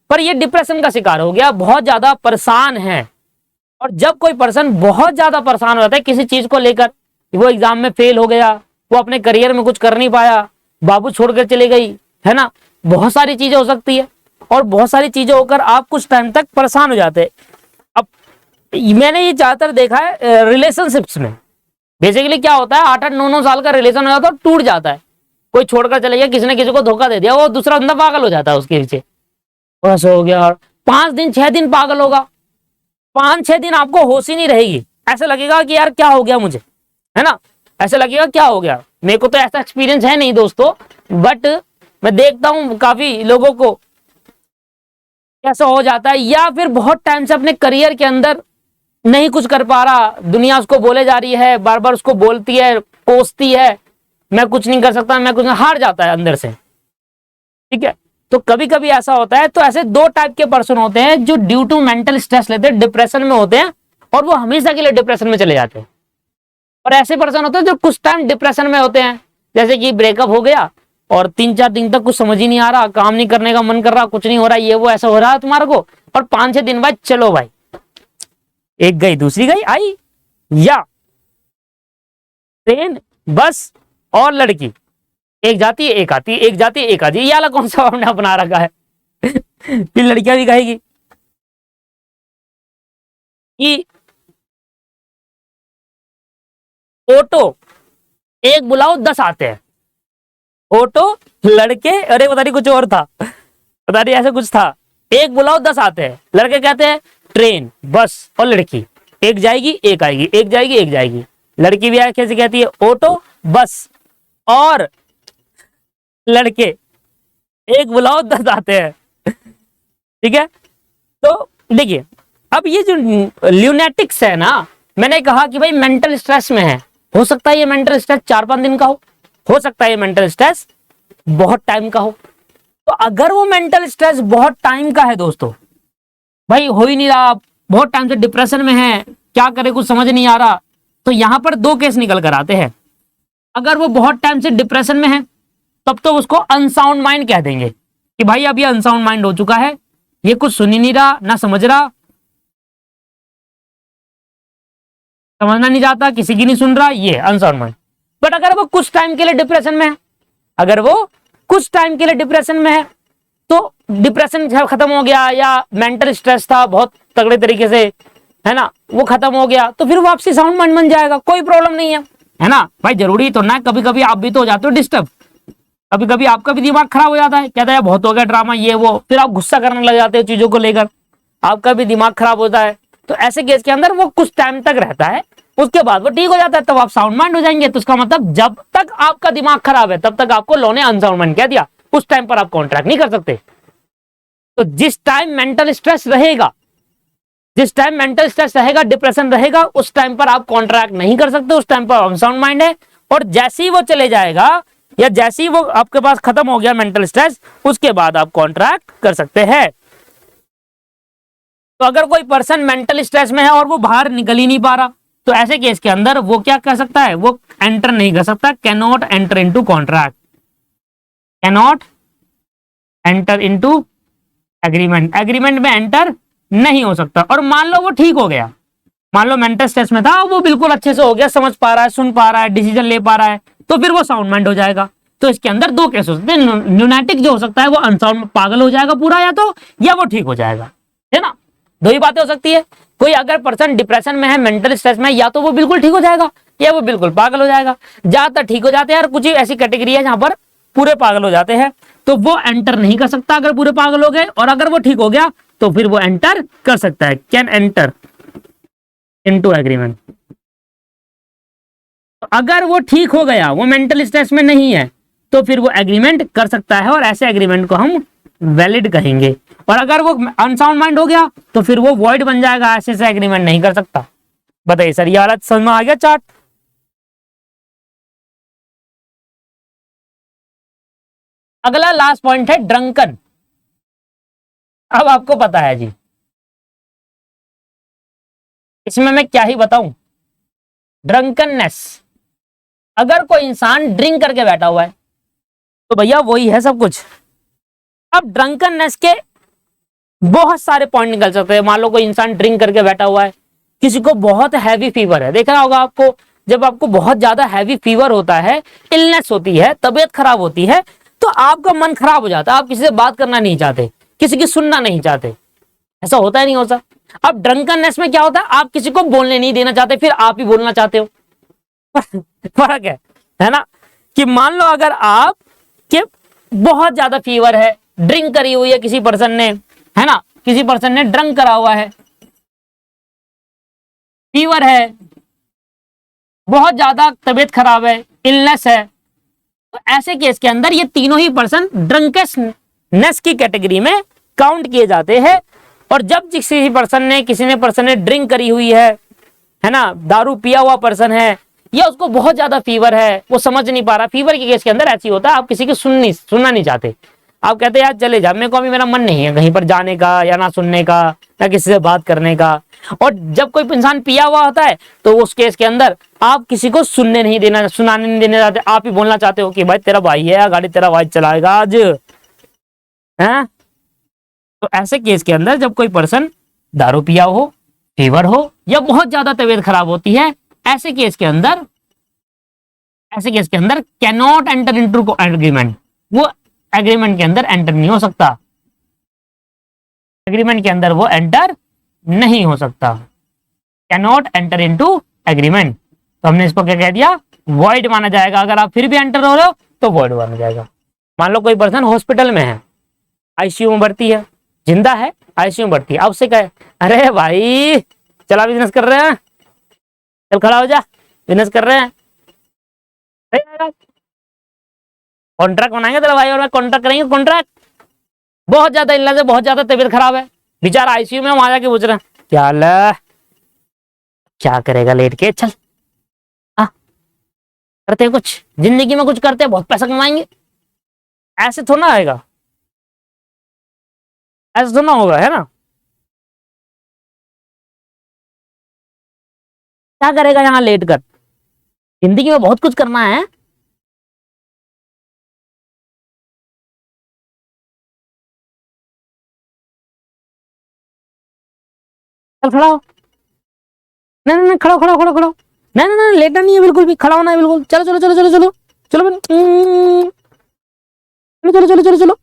पर ये डिप्रेशन का शिकार हो गया, बहुत ज्यादा परेशान है। और जब कोई पर्सन बहुत ज्यादा परेशान हो जाता है किसी चीज को लेकर, वो एग्जाम में फेल हो गया, वो अपने करियर में कुछ कर नहीं पाया, बाबू छोड़कर चले गई, है ना, बहुत सारी चीजें हो सकती है, और बहुत सारी चीजें होकर आप कुछ टाइम तक परेशान हो जाते हैं। अब मैंने ये ज्यादातर देखा है रिलेशनशिप्स में। बेसिकली क्या होता है, 8-8, 9-9 साल का रिलेशन हो जाता है और टूट जाता है, कोई छोड़कर चले गया, किसी ने किसी को धोखा दे दिया, वो दूसरा बंदा पागल हो जाता है उसके पीछे, ऐसा हो गया। और 5 दिन 6 दिन पागल होगा, 5-6 दिन आपको होश ही नहीं रहेगी, ऐसा लगेगा कि यार क्या हो गया मुझे, है ना, ऐसा लगेगा क्या हो गया। मेरे को तो ऐसा एक्सपीरियंस है नहीं दोस्तों, बट मैं देखता हूं काफी लोगों को कैसा हो जाता है। या फिर बहुत टाइम से अपने करियर के अंदर नहीं कुछ कर पा रहा, दुनिया उसको बोले जा रही है, बार बार उसको बोलती है, कोसती है, मैं कुछ नहीं कर सकता, मैं कुछ नहीं, हार जाता है अंदर से, ठीक है। तो कभी कभी ऐसा होता है। तो ऐसे 2 टाइप के पर्सन होते हैं जो ड्यू टू मेंटल स्ट्रेस लेते हैं, डिप्रेशन में होते हैं, और वो हमेशा के लिए डिप्रेशन में चले जाते हैं। और ऐसे पर्सन होते हैं जो कुछ टाइम डिप्रेशन में होते हैं, जैसे कि ब्रेकअप हो गया और 3-4 दिन तक कुछ समझ ही नहीं आ रहा, काम नहीं करने का मन कर रहा, कुछ नहीं हो रहा, ये वो ऐसा हो रहा है तुम्हारे को, और 5-6 दिन बाद चलो भाई, एक गई दूसरी गई आई, या ट्रेन बस और लड़की, एक जाती है एक आती है, एक जाती है एक आती है, ये वाला कौन सा हमने अपना रखा है। फिर लड़कियां भी कहेगी कि ऑटो एक बुलाओ 10 आते हैं, ऑटो लड़के, अरे पता नहीं कुछ और था, पता नहीं ऐसा कुछ था, एक बुलाओ 10 आते हैं। लड़के कहते हैं ट्रेन बस और लड़की, एक जाएगी एक आएगी, एक जाएगी एक जाएगी। लड़की भी कैसे कहती है, ऑटो बस और लड़के, एक बुलाओ 10 आते हैं, ठीक है। तो देखिए, अब ये जो ल्यूनेटिक्स है ना, मैंने कहा कि भाई मेंटल स्ट्रेस में है, हो सकता है ये मेंटल स्ट्रेस 4-5 दिन का हो सकता है ये मेंटल स्ट्रेस बहुत टाइम का हो। तो अगर वो मेंटल स्ट्रेस बहुत टाइम का है दोस्तों, भाई हो ही नहीं रहा, बहुत टाइम से डिप्रेशन में है, क्या करे कुछ समझ नहीं आ रहा, तो यहां पर 2 केस निकल कर आते हैं। अगर वो बहुत टाइम से डिप्रेशन में है तब तो उसको अनसाउंड माइंड कह देंगे कि भाई अब ये अनसाउंड माइंड हो चुका है, ये कुछ सुन ही नहीं रहा, ना समझ रहा, समझना नहीं चाहता, किसी की नहीं सुन रहा, ये अनसाउंड माइंड। बट अगर वो कुछ टाइम के लिए डिप्रेशन में है, अगर वो कुछ टाइम के लिए डिप्रेशन में है, तो डिप्रेशन खत्म हो गया या मेंटल स्ट्रेस था बहुत तगड़े तरीके से, है ना, वो खत्म हो गया, तो फिर वापसी साउंड माइंड बन जाएगा, कोई प्रॉब्लम नहीं है ना। भाई जरूरी तो ना, कभी कभी आप भी तो हो जाते हो डिस्टर्ब, कभी कभी आपका भी दिमाग खराब हो जाता है, कहता है बहुत हो गया ड्रामा ये वो, फिर आप गुस्सा करने लग जाते हो चीजों को लेकर, आपका भी दिमाग खराब होता है। तो ऐसे केस के अंदर वो कुछ टाइम तक रहता है, उसके बाद वो ठीक हो जाता है, तब आप साउंड माइंड हो जाएंगे। तो उसका मतलब जब तक आपका दिमाग खराब है तब तक आपको लॉ ने अनसाउंड माइंड कह दिया, उस टाइम पर आप कॉन्ट्रैक्ट नहीं कर सकते। तो जिस टाइम मेंटल स्ट्रेस रहेगा, जिस टाइम मेंटल स्ट्रेस रहेगा, डिप्रेशन रहेगा, उस टाइम पर आप कॉन्ट्रैक्ट नहीं कर सकते, उस टाइम पर अनसाउंड माइंड है। और जैसे ही वो चले जाएगा या जैसे ही वो आपके पास खत्म हो गया मेंटल स्ट्रेस, उसके बाद आप कॉन्ट्रैक्ट कर सकते हैं। तो अगर कोई पर्सन मेंटल स्ट्रेस में है और वो बाहर निकल ही नहीं पा रहा, तो ऐसे केस के अंदर वो क्या कर सकता है, वो एंटर नहीं कर सकता, can not enter into contract, can not enter into agreement, agreement में एंटर नहीं हो सकता। और मान लो वो ठीक हो गया, मान लो मेंटल स्ट्रेस में था, वो बिल्कुल अच्छे से हो गया, समझ पा रहा है, सुन पा रहा है, डिसीजन ले पा रहा है, तो फिर वो साउंड माइंड हो जाएगा। तो इसके अंदर 2 केस हो सकते हैं, ल्यूनेटिक जो हो सकता है वो अनसाउंड पागल हो जाएगा पूरा, या वो ठीक हो जाएगा, है ना। 2 ही बातें हो सकती है। कोई अगर पर्सन डिप्रेशन में है, मेंटल स्ट्रेस में, या तो वो बिल्कुल ठीक हो जाएगा या वो बिल्कुल पागल हो जाएगा। ज्यादातर ठीक हो जाते हैं, और कुछ ऐसी कैटेगरी है जहां पर पूरे पागल हो जाते हैं, तो वो एंटर नहीं कर सकता अगर पूरे पागल हो गए, और अगर वो ठीक हो गया तो फिर वो एंटर कर सकता है, कैन एंटर इनटू एग्रीमेंट। तो अगर वो ठीक हो गया, वो मेंटल स्ट्रेस में नहीं है, तो फिर वो एग्रीमेंट कर सकता है और ऐसे एग्रीमेंट को हम वैलिड कहेंगे। और अगर वो अनसाउंड माइंड हो गया तो फिर वो वॉइड बन जाएगा, ऐसे से एग्रीमेंट नहीं कर सकता। बताइए सर, ये वाला समझ में आ गया चार्ट? अगला लास्ट पॉइंट है ड्रंकन। अब आपको पता है जी, इसमें मैं क्या ही बताऊं। ड्रंकननेस, अगर कोई इंसान ड्रिंक करके बैठा हुआ है तो भैया वही है सब कुछ। अब ड्रंकननेस के बहुत सारे पॉइंट निकल सकते हैं। मान लो कोई इंसान ड्रिंक करके बैठा हुआ है, किसी को बहुत हैवी फीवर है, देखा होगा आपको, जब आपको बहुत ज्यादा हैवी फीवर होता है, इलनेस होती है, तबीयत खराब होती है, तो आपका मन खराब हो जाता है, आप किसी से बात करना नहीं चाहते, किसी की सुनना नहीं चाहते। ऐसा होता है नहीं होता? अब ड्रंकननेस में क्या होता है, आप किसी को बोलने नहीं देना चाहते, फिर आप ही बोलना चाहते हो। फर्क है ना? कि मान लो अगर आप के बहुत ज्यादा फीवर है, ड्रिंक करी हुई है किसी पर्सन ने, है ना, किसी पर्सन ने ड्रंक करा हुआ है, फीवर है, बहुत ज्यादा तबीयत खराब है, इलनेस है, तो ऐसे केस के अंदर ये तीनों ही पर्सन ड्रंकनेस की कैटेगरी में काउंट किए जाते हैं। और जब किसी पर्सन ने ड्रिंक करी हुई है ना, दारू पिया हुआ पर्सन है, या उसको बहुत ज्यादा फीवर है, वो समझ नहीं पा रहा, फीवर के केस के अंदर ऐसी होता है, आप किसी की सुनना नहीं चाहते, आप कहते हैं यार चले जा, मेरे को अभी मेरा मन नहीं है कहीं पर जाने का, या ना सुनने का, ना किसी से बात करने का। और जब कोई इंसान पिया हुआ होता है तो उस केस के अंदर आप किसी को सुनाने नहीं देना चाहते, आप ही बोलना चाहते हो कि भाई तेरा भाई है, गाड़ी तेरा भाई चलाएगा आज, है। तो ऐसे केस के अंदर जब कोई पर्सन दारू पिया हो, फीवर हो, या बहुत ज्यादा तबीयत खराब होती है, ऐसे केस के अंदर can not enter into agreement, वो एग्रीमेंट के अंदर एंटर नहीं हो सकता, एग्रीमेंट के अंदर वो एंटर नहीं हो सकता, can not enter into agreement. तो हमने इसको क्या कह दिया, वॉइड माना जाएगा। अगर आप फिर भी एंटर हो रहे हो तो वॉइड माना जाएगा। मान लो कोई पर्सन हॉस्पिटल में है, आईसीयू में भर्ती है, जिंदा है, आईसीयू में भर्ती है, अब से कहे अरे भाई चला बिजनेस कर रहे हैं, चल खड़ा हो जा, बिजनेस कर रहे हैं, कॉन्ट्रैक्ट बनाएंगे तेरा भाई और मैं, कॉन्ट्रैक्ट करेंगे, कॉन्ट्रैक्ट। बहुत ज्यादा इलाज है, बहुत ज्यादा तबीयत खराब है, बेचारा आईसीयू में, वहां जाके पूछ रहे हैं क्या हाल है, क्या करेगा लेट के, चल करते हैं कुछ, जिंदगी में कुछ करते हैं, बहुत पैसा कमाएंगे। ऐसे थोड़ा ना आएगा, ऐसा थोड़ा ना होगा, है ना। क्या करेगा यहाँ लेट कर, जिंदगी में बहुत कुछ करना है। चल खड़ा हो, नहीं नहीं नहीं, खड़ा खड़ा खड़ा खड़ा, नहीं नहीं नहीं, लेटना नहीं है बिल्कुल भी, खड़ा होना है बिल्कुल, चलो चलो चलो चलो चलो चलो चलो चलो चलो चलो।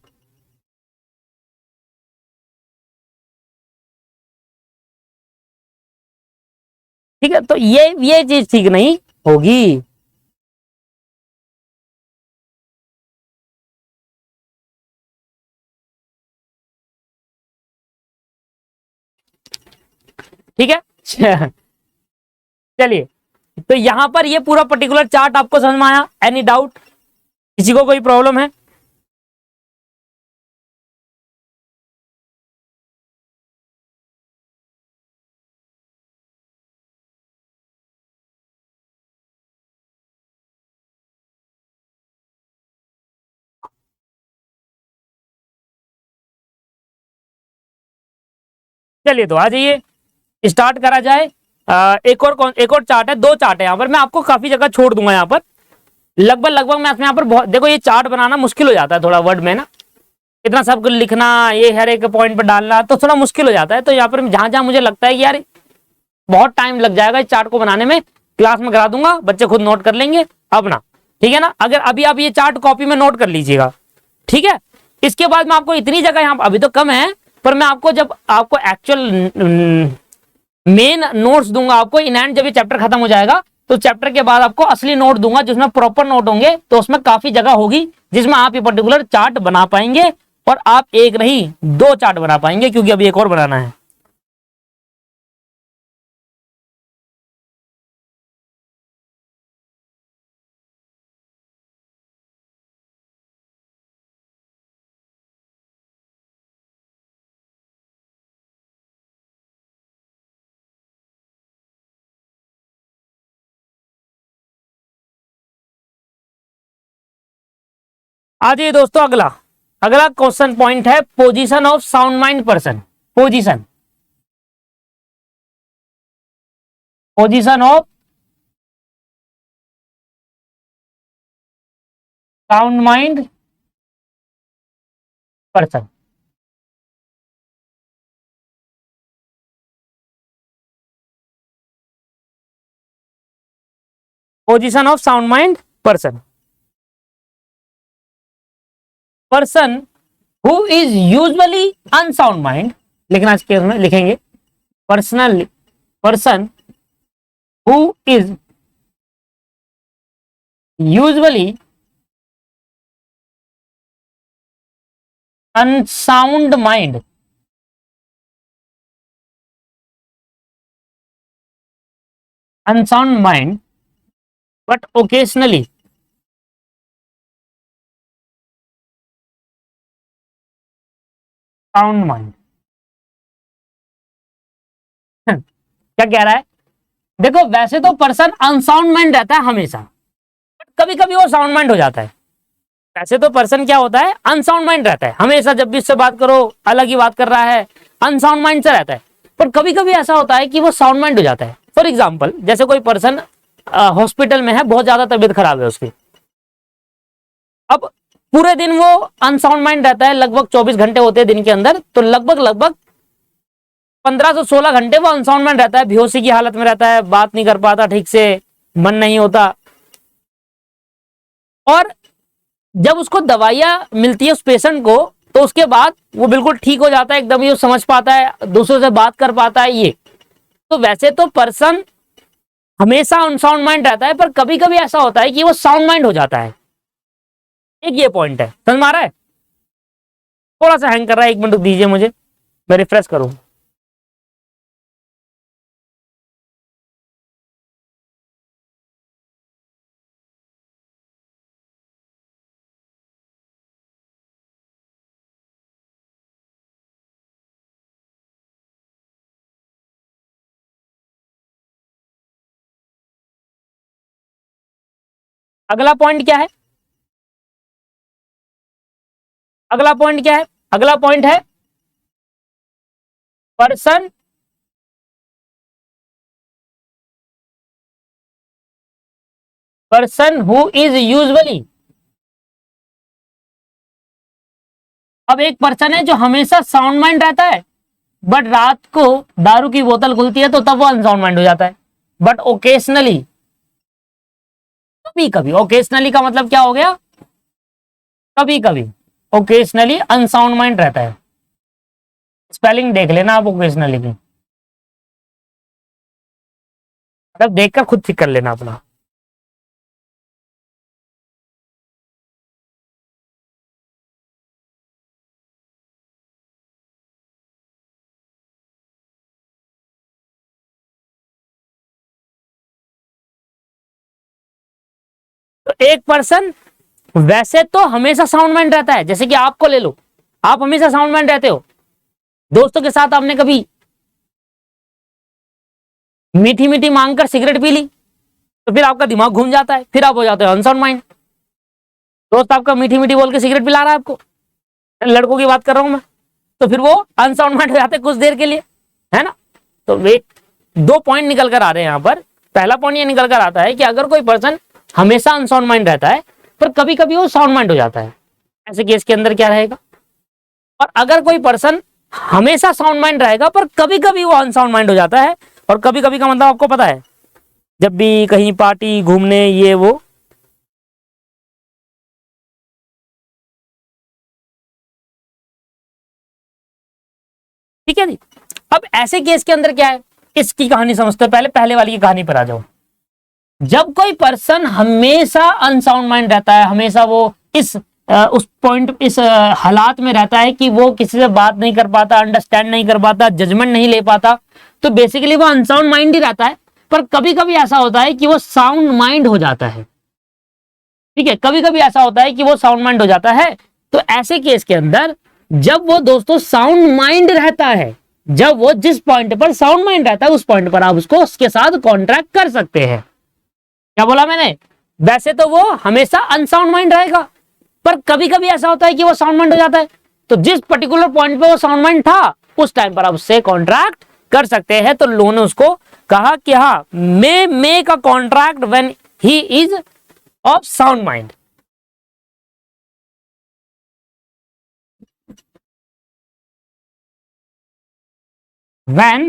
ठीक है, तो ये चीज ठीक नहीं होगी। ठीक है। चलिए, तो यहां पर ये पूरा पर्टिकुलर चार्ट आपको समझ में आया? एनी डाउट, किसी को कोई प्रॉब्लम है? चलिए तो आ जाइए, स्टार्ट करा जाए। एक और चार्ट है, दो चार्ट है यहाँ पर, मैं आपको काफी जगह छोड़ दूंगा यहाँ पर, लगभग लगभग मैं यहाँ पर बहुत, देखो ये चार्ट बनाना मुश्किल हो जाता है थोड़ा, वर्ड में ना इतना सब कुछ लिखना, ये हर एक पॉइंट पर डालना तो थोड़ा मुश्किल हो जाता है। तो यहाँ पर जहां जहां मुझे लगता है कि यार बहुत टाइम लग जाएगा इस चार्ट को बनाने में, क्लास में करा दूंगा, बच्चे खुद नोट कर लेंगे अपना, ठीक है ना। अगर अभी आप ये चार्ट कॉपी में नोट कर लीजिएगा, ठीक है। इसके बाद मैं आपको इतनी जगह यहाँ अभी तो कम है, पर मैं आपको जब आपको एक्चुअल मेन नोट्स दूंगा आपको इन हैंड, जब ये चैप्टर खत्म हो जाएगा तो चैप्टर के बाद आपको असली नोट दूंगा जिसमें प्रॉपर नोट होंगे, तो उसमें काफी जगह होगी जिसमें आप ये पर्टिकुलर चार्ट बना पाएंगे। और आप एक नहीं दो चार्ट बना पाएंगे, क्योंकि अभी एक और बनाना है। आ जाइए दोस्तों, अगला अगला क्वेश्चन पॉइंट है position of sound mind person. Position position of sound mind person. Position of sound mind person. Person who is usually unsound mind, लेकिन आज के में लिखेंगे personal person who is usually unsound mind, unsound mind but occasionally sound mind। क्या कह रहा है? देखो वैसे तो पर्सन अनसाउंड माइंड रहता है हमेशा, कभी कभी वो साउंड माइंड हो जाता है। वैसे तो पर्सन क्या होता है? अनसाउंड माइंड रहता है हमेशा, जब भी इससे बात करो अलग ही बात कर रहा है, अनसाउंड माइंड से रहता है। पर कभी कभी ऐसा होता है कि वो साउंड माइंड हो जाता है। फॉर एग्जाम्पल, जैसे कोई पर्सन हॉस्पिटल में है, बहुत ज्यादा तबीयत खराब है उसकी, अब पूरे दिन वो अनसाउंड माइंड रहता है, लगभग 24 घंटे होते हैं दिन के अंदर, तो लगभग 15 से 16 घंटे वो अनसाउंड माइंड रहता है, बेहोशी की हालत में रहता है, बात नहीं कर पाता ठीक से, मन नहीं होता। और जब उसको दवाइयां मिलती है उस पेशेंट को, तो उसके बाद वो बिल्कुल ठीक हो जाता है, एकदम ही समझ पाता है, दूसरों से बात कर पाता है। ये तो वैसे तो पर्सन हमेशा अनसाउंड माइंड रहता है, पर कभी कभी ऐसा होता है कि वो साउंड माइंड हो जाता है। एक ये पॉइंट है, समझ में आ रहा है? थोड़ा सा हैंग कर रहा है, 1 मिनट दीजिए मुझे, मैं रिफ्रेश करूं। अगला पॉइंट क्या है? अगला पॉइंट क्या है? अगला पॉइंट है person person who is usually. अब एक पर्सन है जो हमेशा साउंड माइंड रहता है, बट रात को दारू की बोतल खुलती है तो तब वो अनसाउंड माइंड हो जाता है। बट ओकेशनली, कभी कभी, ओकेशनली का मतलब क्या हो गया? कभी कभी ओकेशनली अनसाउंड माइंड रहता है। स्पेलिंग देख लेना आप ओकेशनली की, मतलब देखकर खुद ठीक कर लेना अपना। तो एक पर्सन वैसे तो हमेशा साउंड माइंड रहता है, जैसे कि आपको ले लो, आप हमेशा साउंड माइंड रहते हो, दोस्तों के साथ आपने कभी मीठी मीठी मांगकर सिगरेट पी ली, तो फिर आपका दिमाग घूम जाता है, फिर आप हो जाते हो अनसाउंड माइंड। दोस्त आपका मीठी मीठी बोल के सिगरेट पिला रहा है आपको, लड़कों की बात कर रहा हूं मैं, तो फिर वो अनसाउंड माइंड हो जाते हैं कुछ देर के लिए, है ना? तो वे 2 पॉइंट निकल कर आ रहे हैं यहाँ पर। पहला पॉइंट ये निकल कर आता है कि अगर कोई पर्सन हमेशा अनसाउंड माइंड रहता है, पर कभी कभी वो साउंड माइंड हो जाता है, ऐसे केस के अंदर क्या रहेगा? और अगर कोई पर्सन हमेशा साउंड माइंड रहेगा, पर कभी कभी वो अनसाउंड माइंड हो जाता है, और कभी कभी का मतलब आपको पता है, जब भी कहीं पार्टी घूमने ये वो, ठीक है जी। अब ऐसे केस के अंदर क्या है, इसकी कहानी समझते हैं, पहले वाली की कहानी पर आ जाओ। जब कोई पर्सन हमेशा अनसाउंड माइंड रहता है, हमेशा वो उस पॉइंट, इस हालात में रहता है कि वो किसी से बात नहीं कर पाता, अंडरस्टैंड नहीं कर पाता, जजमेंट नहीं ले पाता, तो बेसिकली वो अनसाउंड माइंड ही रहता है। पर कभी कभी ऐसा होता है कि वो साउंड माइंड हो जाता है, ठीक है, कभी कभी ऐसा होता है कि वो साउंड माइंड हो जाता है। तो ऐसे केस के अंदर जब वो दोस्तों साउंड माइंड रहता है, जब वो जिस पॉइंट पर साउंड माइंड रहता है, उस पॉइंट पर आप उसको उसके साथ कॉन्ट्रैक्ट कर सकते हैं। क्या बोला मैंने? वैसे तो वो हमेशा अनसाउंड माइंड रहेगा, पर कभी कभी ऐसा होता है कि वो साउंड माइंड हो जाता है, तो जिस पर्टिकुलर पॉइंट पे वो साउंड माइंड था उस टाइम पर आप उससे कॉन्ट्रैक्ट कर सकते हैं। तो लोगों ने उसको कहा कि हाँ, may make a contract when he is of sound mind. When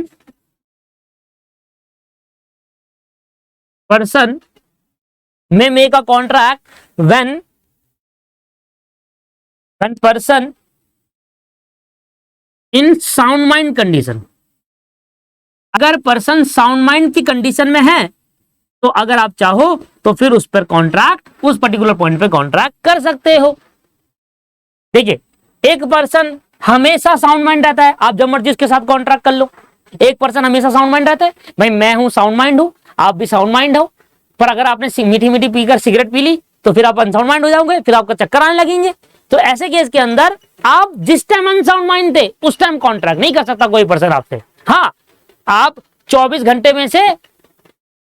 person may make a contract when person in sound mind condition, अगर पर्सन साउंड माइंड की कंडीशन में है तो अगर आप चाहो तो फिर उस पर कॉन्ट्रैक्ट, उस पर्टिकुलर पॉइंट पे कॉन्ट्रैक्ट कर सकते हो। देखिए, एक पर्सन हमेशा साउंड माइंड रहता है, आप जब मर्जी उसके साथ कॉन्ट्रैक्ट कर लो। एक पर्सन हमेशा साउंड माइंड रहता है, भाई मैं हूं साउंड माइंड हूं, आप भी साउंड माइंड हो, पर अगर आपने मीठी मीठी पीकर सिगरेट पी ली तो फिर आप अनसाउंड माइंड हो जाओगे, फिर आपका चक्कर आने लगेंगे। तो ऐसे केस के अंदर आप जिस टाइम अनसाउंड माइंड थे उस टाइम कॉन्ट्रैक्ट नहीं कर सकता कोई पर्सन आपसे। हाँ, आप 24 घंटे में से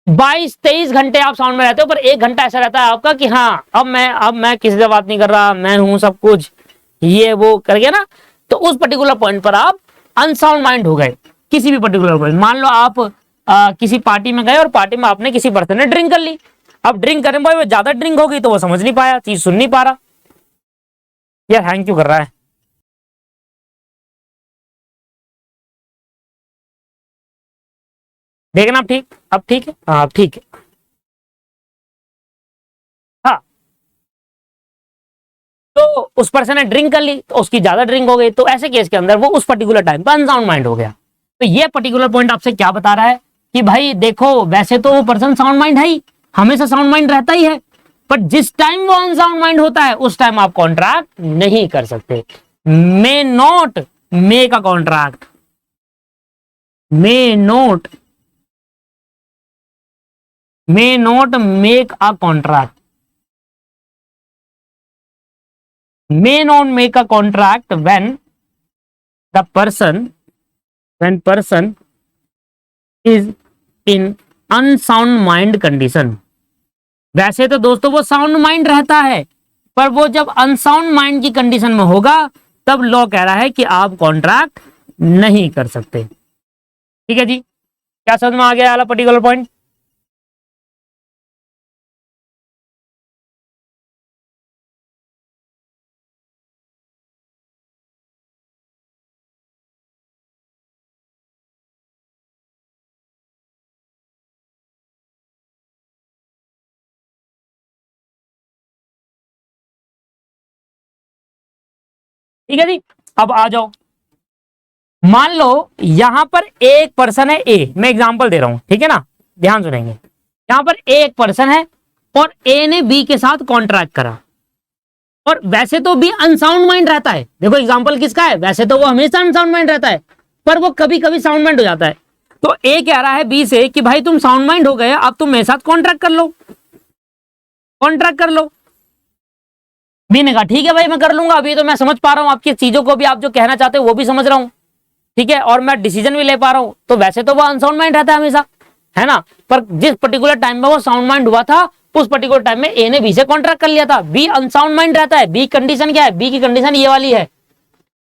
22-23 घंटे आप साउंड में रहते हो, पर 1 घंटा ऐसा रहता है आपका कि हाँ अब मैं किसी से बात नहीं कर रहा, मैं हूं सब कुछ, ये वो करके ना, तो उस पर्टिकुलर पॉइंट पर आप अनसाउंड माइंड हो गए। किसी भी पर्टिकुलर पॉइंट, मान लो आप किसी पार्टी में गए और पार्टी में आपने किसी पर्सन ने ड्रिंक कर ली। अब ड्रिंक करने पर ज्यादा ड्रिंक होगी तो वो समझ नहीं पाया, चीज सुन नहीं पा रहा। यार हैंग क्यों कर रहा है? देखना ठीक, अब ठीक है, हाँ अब ठीक है। हाँ, तो उस पर्सन ने ड्रिंक कर ली तो उसकी ज्यादा ड्रिंक हो गई, तो ऐसे केस के अंदर वो उस पर्टिकुलर टाइम पर अनसाउंड माइंड हो गया। तो ये पर्टिकुलर पॉइंट आपसे क्या बता रहा है कि भाई देखो, वैसे तो वो पर्सन साउंड माइंड है ही, हमेशा साउंड माइंड रहता ही है, पर जिस टाइम वो अनसाउंड माइंड होता है उस टाइम आप कॉन्ट्रैक्ट नहीं कर सकते। May not make a contract, may not make a contract, may not make a contract when person is in unsound mind condition। वैसे तो दोस्तों वो साउंड माइंड रहता है, पर वो जब अनसाउंड माइंड की कंडीशन में होगा तब लॉ कह रहा है कि आप कॉन्ट्रैक्ट नहीं कर सकते। ठीक है जी, क्या समझ में आ गया वाला पर्टिकुलर पॉइंट? ठीक है जी, अब आ जाओ। मान लो यहां पर एक पर्सन है ए, मैं एग्जांपल दे रहा हूं, ठीक है ना, ध्यान सुनेंगे। यहां पर एक पर्सन है और ए ने बी के साथ कॉन्ट्रैक्ट करा, और वैसे तो बी अनसाउंड माइंड रहता है। देखो एग्जांपल किसका है, वैसे तो वो हमेशा अनसाउंड माइंड रहता है, पर वो कभी कभी साउंड माइंड हो जाता है। तो ए कह रहा है बी से कि भाई तुम साउंड माइंड हो गए, अब तुम मेरे साथ कॉन्ट्रैक्ट कर लो, कॉन्ट्रैक्ट कर लो। बी ने कहा ठीक है भाई मैं कर लूंगा, अभी तो मैं समझ पा रहा हूं आपकी चीजों को भी, आप जो कहना चाहते हो वो भी समझ रहा हूं, ठीक है, और मैं डिसीजन भी ले पा रहा हूं। तो वैसे तो वो अनसाउंड माइंड रहता है हमेशा, है ना, पर जिस पर्टिकुलर टाइम में वो साउंड माइंड हुआ था उस पर्टिकुलर टाइम में ए ने बी से कॉन्ट्रैक्ट कर लिया था। बी अनसाउंड माइंड रहता है, बी कंडीशन क्या है, बी की कंडीशन ये वाली है,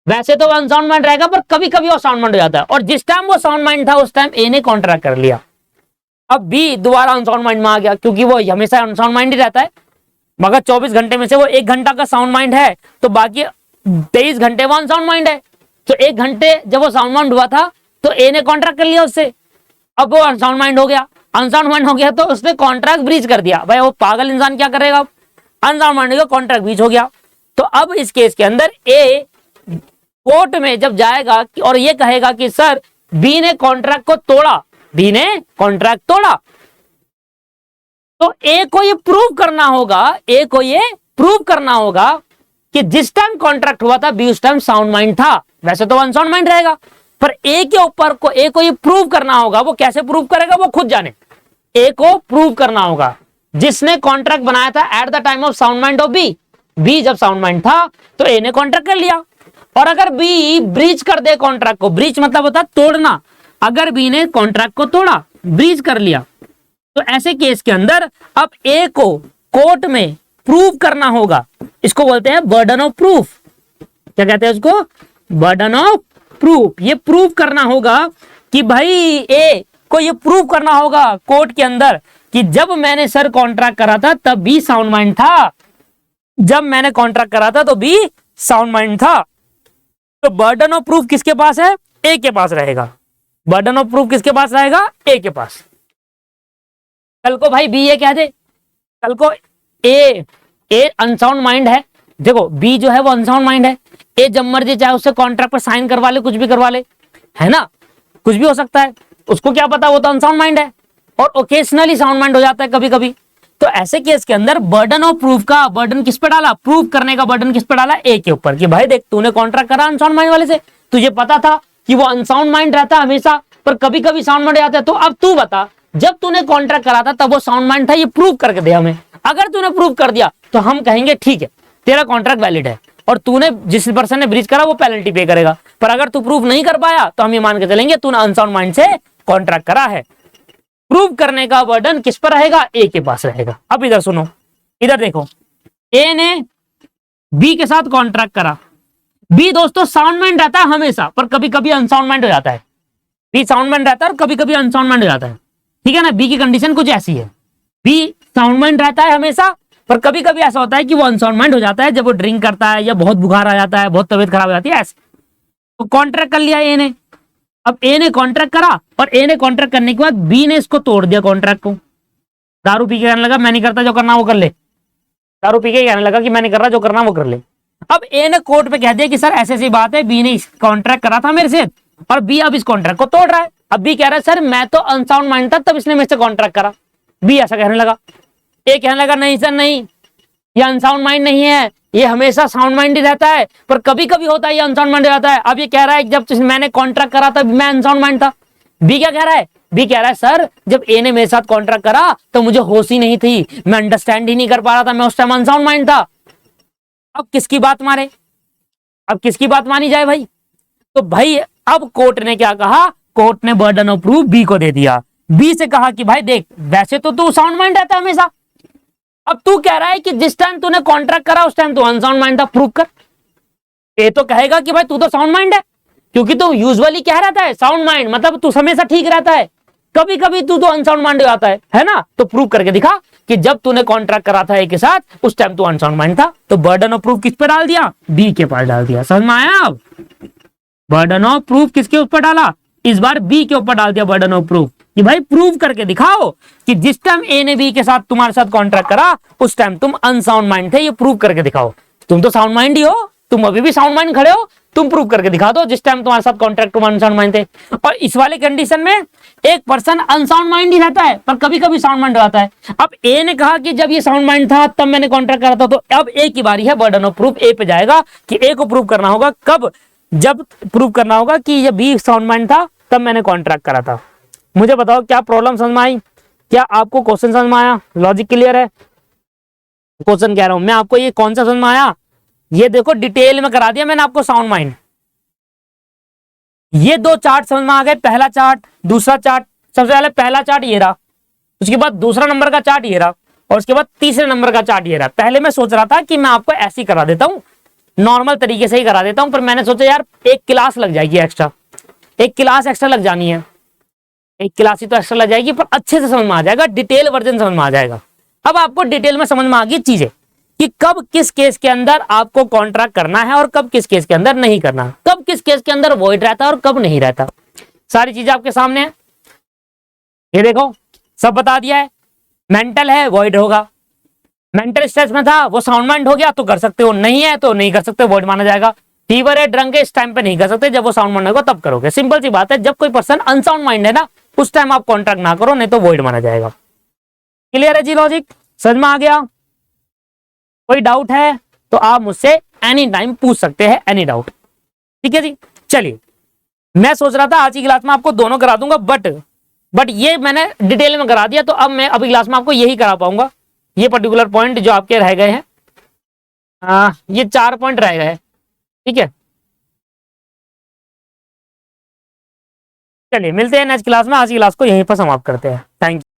वैसे तो वो अनसाउंड माइंड रहेगा पर कभी कभी वो साउंड माइंड हो जाता है, और जिस टाइम वो साउंड माइंड था उस टाइम ए ने कॉन्ट्रैक्ट कर लिया। अब बी दोबारा अनसाउंड माइंड में आ गया, क्योंकि वो हमेशा अनसाउंड माइंड ही रहता है, मगर 24 घंटे में से वो 1 घंटा का साउंड माइंड है, तो बाकी 23 घंटे वो अनसाउंड माइंड है। तो 1 घंटे जब वो साउंड माइंड हुआ था तो ए ने कॉन्ट्रैक्ट कर लिया उससे, अब वो अनसाउंड माइंड हो गया, अनसाउंड माइंड हो गया तो उसने कॉन्ट्रैक्ट ब्रीच कर दिया। भाई वो पागल इंसान क्या करेगा, अनसाउंड माइंड हो गया, कॉन्ट्रैक्ट ब्रीच हो गया। तो अब इस केस के अंदर ए कोर्ट में जब जाएगा और ये कहेगा कि सर बी ने कॉन्ट्रैक्ट को तोड़ा, बी ने कॉन्ट्रैक्ट तोड़ा, तो ए को ये प्रूव करना होगा, ए को ये प्रूव करना होगा कि जिस टाइम कॉन्ट्रैक्ट हुआ था बी उस टाइम साउंड माइंड था। वैसे तो अनसाउंड माइंड रहेगा, पर ए के ऊपर को ए को ये प्रूव करना होगा। वो कैसे प्रूव करेगा वो खुद जाने, ए को प्रूव करना होगा जिसने कॉन्ट्रैक्ट बनाया था at the time of sound mind of B. B जब साउंड माइंड था तो ए ने कॉन्ट्रैक्ट कर लिया, और अगर बी ब्रीच कर दे कॉन्ट्रैक्ट को, ब्रीच मतलब होता है तोड़ना, अगर बी ने कॉन्ट्रैक्ट को तोड़ा, ब्रीच कर लिया, तो ऐसे केस के अंदर अब ए को कोर्ट में प्रूव करना होगा, इसको बोलते हैं बर्डन ऑफ प्रूफ। क्या कहते हैं उसको? Burden of proof. ये प्रूव करना होगा कि भाई ए को ये प्रूव करना होगा कोर्ट के अंदर कि जब मैंने सर कॉन्ट्रैक्ट करा था तब भी साउंड माइंड था, जब मैंने कॉन्ट्रैक्ट करा था तो भी साउंड माइंड था। तो बर्डन ऑफ प्रूफ किसके पास है? ए के पास रहेगा। बर्डन ऑफ प्रूफ किसके पास रहेगा? ए के पास। कल को भाई बी ये कह दे, कल को ए अनसाउंड माइंड है, देखो बी जो है वो अनसाउंड माइंड है, ए जब मर्जी चाहे उससे कॉन्ट्रैक्ट पर साइन करवा ले, कुछ भी करवा ले, है ना, कुछ भी हो सकता है, उसको क्या पता, वो तो अनसाउंड माइंड है और ओकेजनली साउंड माइंड हो जाता है कभी कभी। तो ऐसे केस के अंदर बर्डन ऑफ प्रूफ का बर्डन किस पे डाला? प्रूव करने का बर्डन किस पे डाला? ए के ऊपर, कि भाई देख तूने कॉन्ट्रैक्ट करा अनसाउंड माइंड वाले से, तुझे पता था कि वो अनसाउंड माइंड रहता है हमेशा, पर कभी कभी साउंड माइंड आता है, तो अब तू बता जब तूने कॉन्ट्रैक्ट करा था तब वो साउंड माइंड था, ये प्रूव करके दे हमें। अगर तूने प्रूव कर दिया तो हम कहेंगे ठीक है तेरा कॉन्ट्रैक्ट वैलिड है और तूने जिस पर्सन ने ब्रीच करा वो पेनल्टी पे करेगा। पर अगर तू प्रूव नहीं कर पाया तो हम ये मान के चलेंगे तूने अनसाउंड माइंड से कॉन्ट्रैक्ट करा है। प्रूव करने का बर्डन किस पर रहेगा? ए के पास रहेगा। अब इधर सुनो, इधर देखो, ए ने बी के साथ कॉन्ट्रैक्ट करा, बी दोस्तों साउंड माइंड रहता है हमेशा पर कभी कभी अनसाउंड माइंड हो जाता है, बी साउंड माइंड रहता है और कभी कभी अनसाउंड माइंड हो जाता है, ठीक है ना। बी की कंडीशन कुछ ऐसी है, बी साउंड माइंड रहता है हमेशा पर कभी कभी ऐसा होता है कि वो अनसाउंड माइंड हो जाता है जब वो ड्रिंक करता है या बहुत बुखार आ जाता है, बहुत तबीयत खराब हो जाती है ऐसे। तो कॉन्ट्रैक्ट कर लिया ए ने, अब ए ने कॉन्ट्रैक्ट करा और ए ने कॉन्ट्रैक्ट करने के बाद बी ने इसको तोड़ दिया कॉन्ट्रैक्ट को, दारू पी के कहने लगा मैं नहीं करता, जो करना वो कर ले, दारू पी के कहने लगा कि मैं नहीं कर रहा, जो करना वो कर ले। अब ए ने कोर्ट पे कह दिया कि सर ऐसी ऐसी बात है, बी ने कॉन्ट्रैक्ट करा था मेरे से और बी अब इस कॉन्ट्रैक्ट को तोड़ रहा है। अब बी कह रहा है सर मैं तो अनसाउंड माइंड था तब इसने मेरे से कॉन्ट्रैक्ट करा, बी ऐसा कहने लगा। ए कहने लगा नहीं सर नहीं, ये अनसाउंड माइंड नहीं है, ये हमेशा साउंड माइंड ही रहता है पर कभी कभी होता है ये अनसाउंड माइंड रहता है। अब ये कह रहा है जब मैंने कॉन्ट्रैक्ट करा था मैं अनसाउंड माइंड था। बी क्या कह रहा है? बी कह रहा है सर जब ए ने मेरे साथ कॉन्ट्रैक्ट करा तो मुझे होश ही नहीं थी, मैं अंडरस्टैंड ही नहीं कर पा रहा था, मैं उस टाइम अनसाउंड माइंड था। अब किसकी बात मारे? अब किसकी बात मानी जाए भाई? तो भाई अब कोर्ट ने क्या कहा? कोर्ट ने बर्डन ऑफ प्रूफ बी को दे दिया। बी से कहा कि भाई देख वैसे तो तू साउंड माइंड रहता है हमेशा, अब तू कह रहा है कि जिस टाइम तूने कॉन्ट्रैक्ट करा उस टाइम तू अनसाउंड माइंड था, प्रूव कर। ए तो कहेगा कि भाई तू तो साउंड माइंड है क्योंकि तू यूजुअली क्या रहता है? साउंड माइंड, मतलब तू हमेशा ठीक रहता है, कभी कभी तू तो अनसाउंड माइंड हो जाता है ना। तो प्रूव करके दिखा कि जब तूने कॉन्ट्रैक्ट करा था ए के साथ उस टाइम तू अनसाउंड माइंड था। तो बर्डन ऑफ प्रूफ किस पे डाल दिया? बी के पास डाल दिया। समझ में आया? अब बर्डन ऑफ प्रूफ किसके ऊपर डाला? इस बार बी के ऊपर डाल दिया बर्डन ऑफ प्रूफ कि भाई प्रूव करके दिखाओ कि जिस टाइम ए ने बी के साथ तुम्हारे साथ कॉन्ट्रैक्ट करा उस टाइम तुम अनसाउंड माइंड थे, ये प्रूव करके दिखाओ। तुम तो साउंड माइंड ही हो, तुम अभी भी साउंड माइंड खड़े हो, तुम प्रूव करके दिखा दो जिस टाइम तुम्हारे साथ कॉन्ट्रैक्ट तुम अनसाउंड माइंड थे। और इस वाले कंडीशन में एक पर्सन अनसाउंड माइंड ही रहता है पर कभी कभी साउंड माइंड रहता है। अब ए ने कहा कि जब ये साउंड माइंड था तब मैंने कॉन्ट्रैक्ट करा था, तो अब ए की बारी है, बर्डन ऑफ प्रूफ ए पे जाएगा कि ए को प्रूव करना होगा। कब? जब प्रूव करना होगा कि जब बी साउंड माइंड था तब मैंने कॉन्ट्रैक्ट करा था। मुझे बताओ क्या प्रॉब्लम समझ में आई? क्या आपको क्वेश्चन समझ में आया? लॉजिक क्लियर है? क्वेश्चन कह रहा हूं मैं आपको, ये कौन सा समझ में आया? ये देखो डिटेल में करा दिया मैंने आपको साउंड माइंड। ये दो चार्ट समझ में आ गए, पहला चार्ट दूसरा चार्ट। सबसे पहले पहला चार्ट ये रहा, उसके बाद दूसरा नंबर का चार्ट ये रहा और उसके बाद तीसरे नंबर का चार्ट ये रहा। पहले मैं सोच रहा था कि मैं आपको ऐसे ही करा देता हूं, नॉर्मल तरीके से ही करा देता हूं, पर मैंने सोचा यार एक क्लास लग जाएगी एक्स्ट्रा, एक क्लास एक्स्ट्रा लग जानी है, एक क्लास ही तो एक्स्ट्रा लग जाएगी पर अच्छे से समझ में आ जाएगा, डिटेल वर्जन समझ में आ जाएगा। अब आपको डिटेल में समझ में आ गई चीजें कि कब किस केस के अंदर आपको कॉन्ट्रैक्ट करना है और कब किस केस के अंदर नहीं करना, कब किस केस के अंदर वॉइड रहता है और कब नहीं रहता। सारी चीजें आपके सामने है, ये देखो सब बता दिया है। मेंटल है वॉइड होगा, मेंटल स्ट्रेस में था वो साउंड माइंड हो गया तो कर सकते हो, नहीं है तो नहीं कर सकते, वॉइड माना जाएगा। फीवर है ड्रंक है इस टाइम पे नहीं कर सकते, जब वो साउंड माइंड होगा तब करोगे। सिंपल सी बात है, जब कोई पर्सन अनसाउंड माइंड है ना उस टाइम आप कॉन्ट्रैक्ट ना करो, नहीं तो वॉइड माना जाएगा। क्लियर है जी? लॉजिक समझ में आ गया? कोई डाउट है तो आप मुझसे एनी टाइम पूछ सकते हैं, एनी डाउट। ठीक है जी, चलिए मैं सोच रहा था आज की क्लास में आपको दोनों करा दूंगा, बट ये मैंने डिटेल में करा दिया तो अब मैं अभी क्लास में आपको यही करा पाऊंगा, ये पर्टिकुलर पॉइंट जो आपके रह गए हैं, ये 4 पॉइंट रह गए। ठीक है, चलिए मिलते हैं नेक्स्ट क्लास में। आज की क्लास को यहीं पर समाप्त करते हैं। Thank you.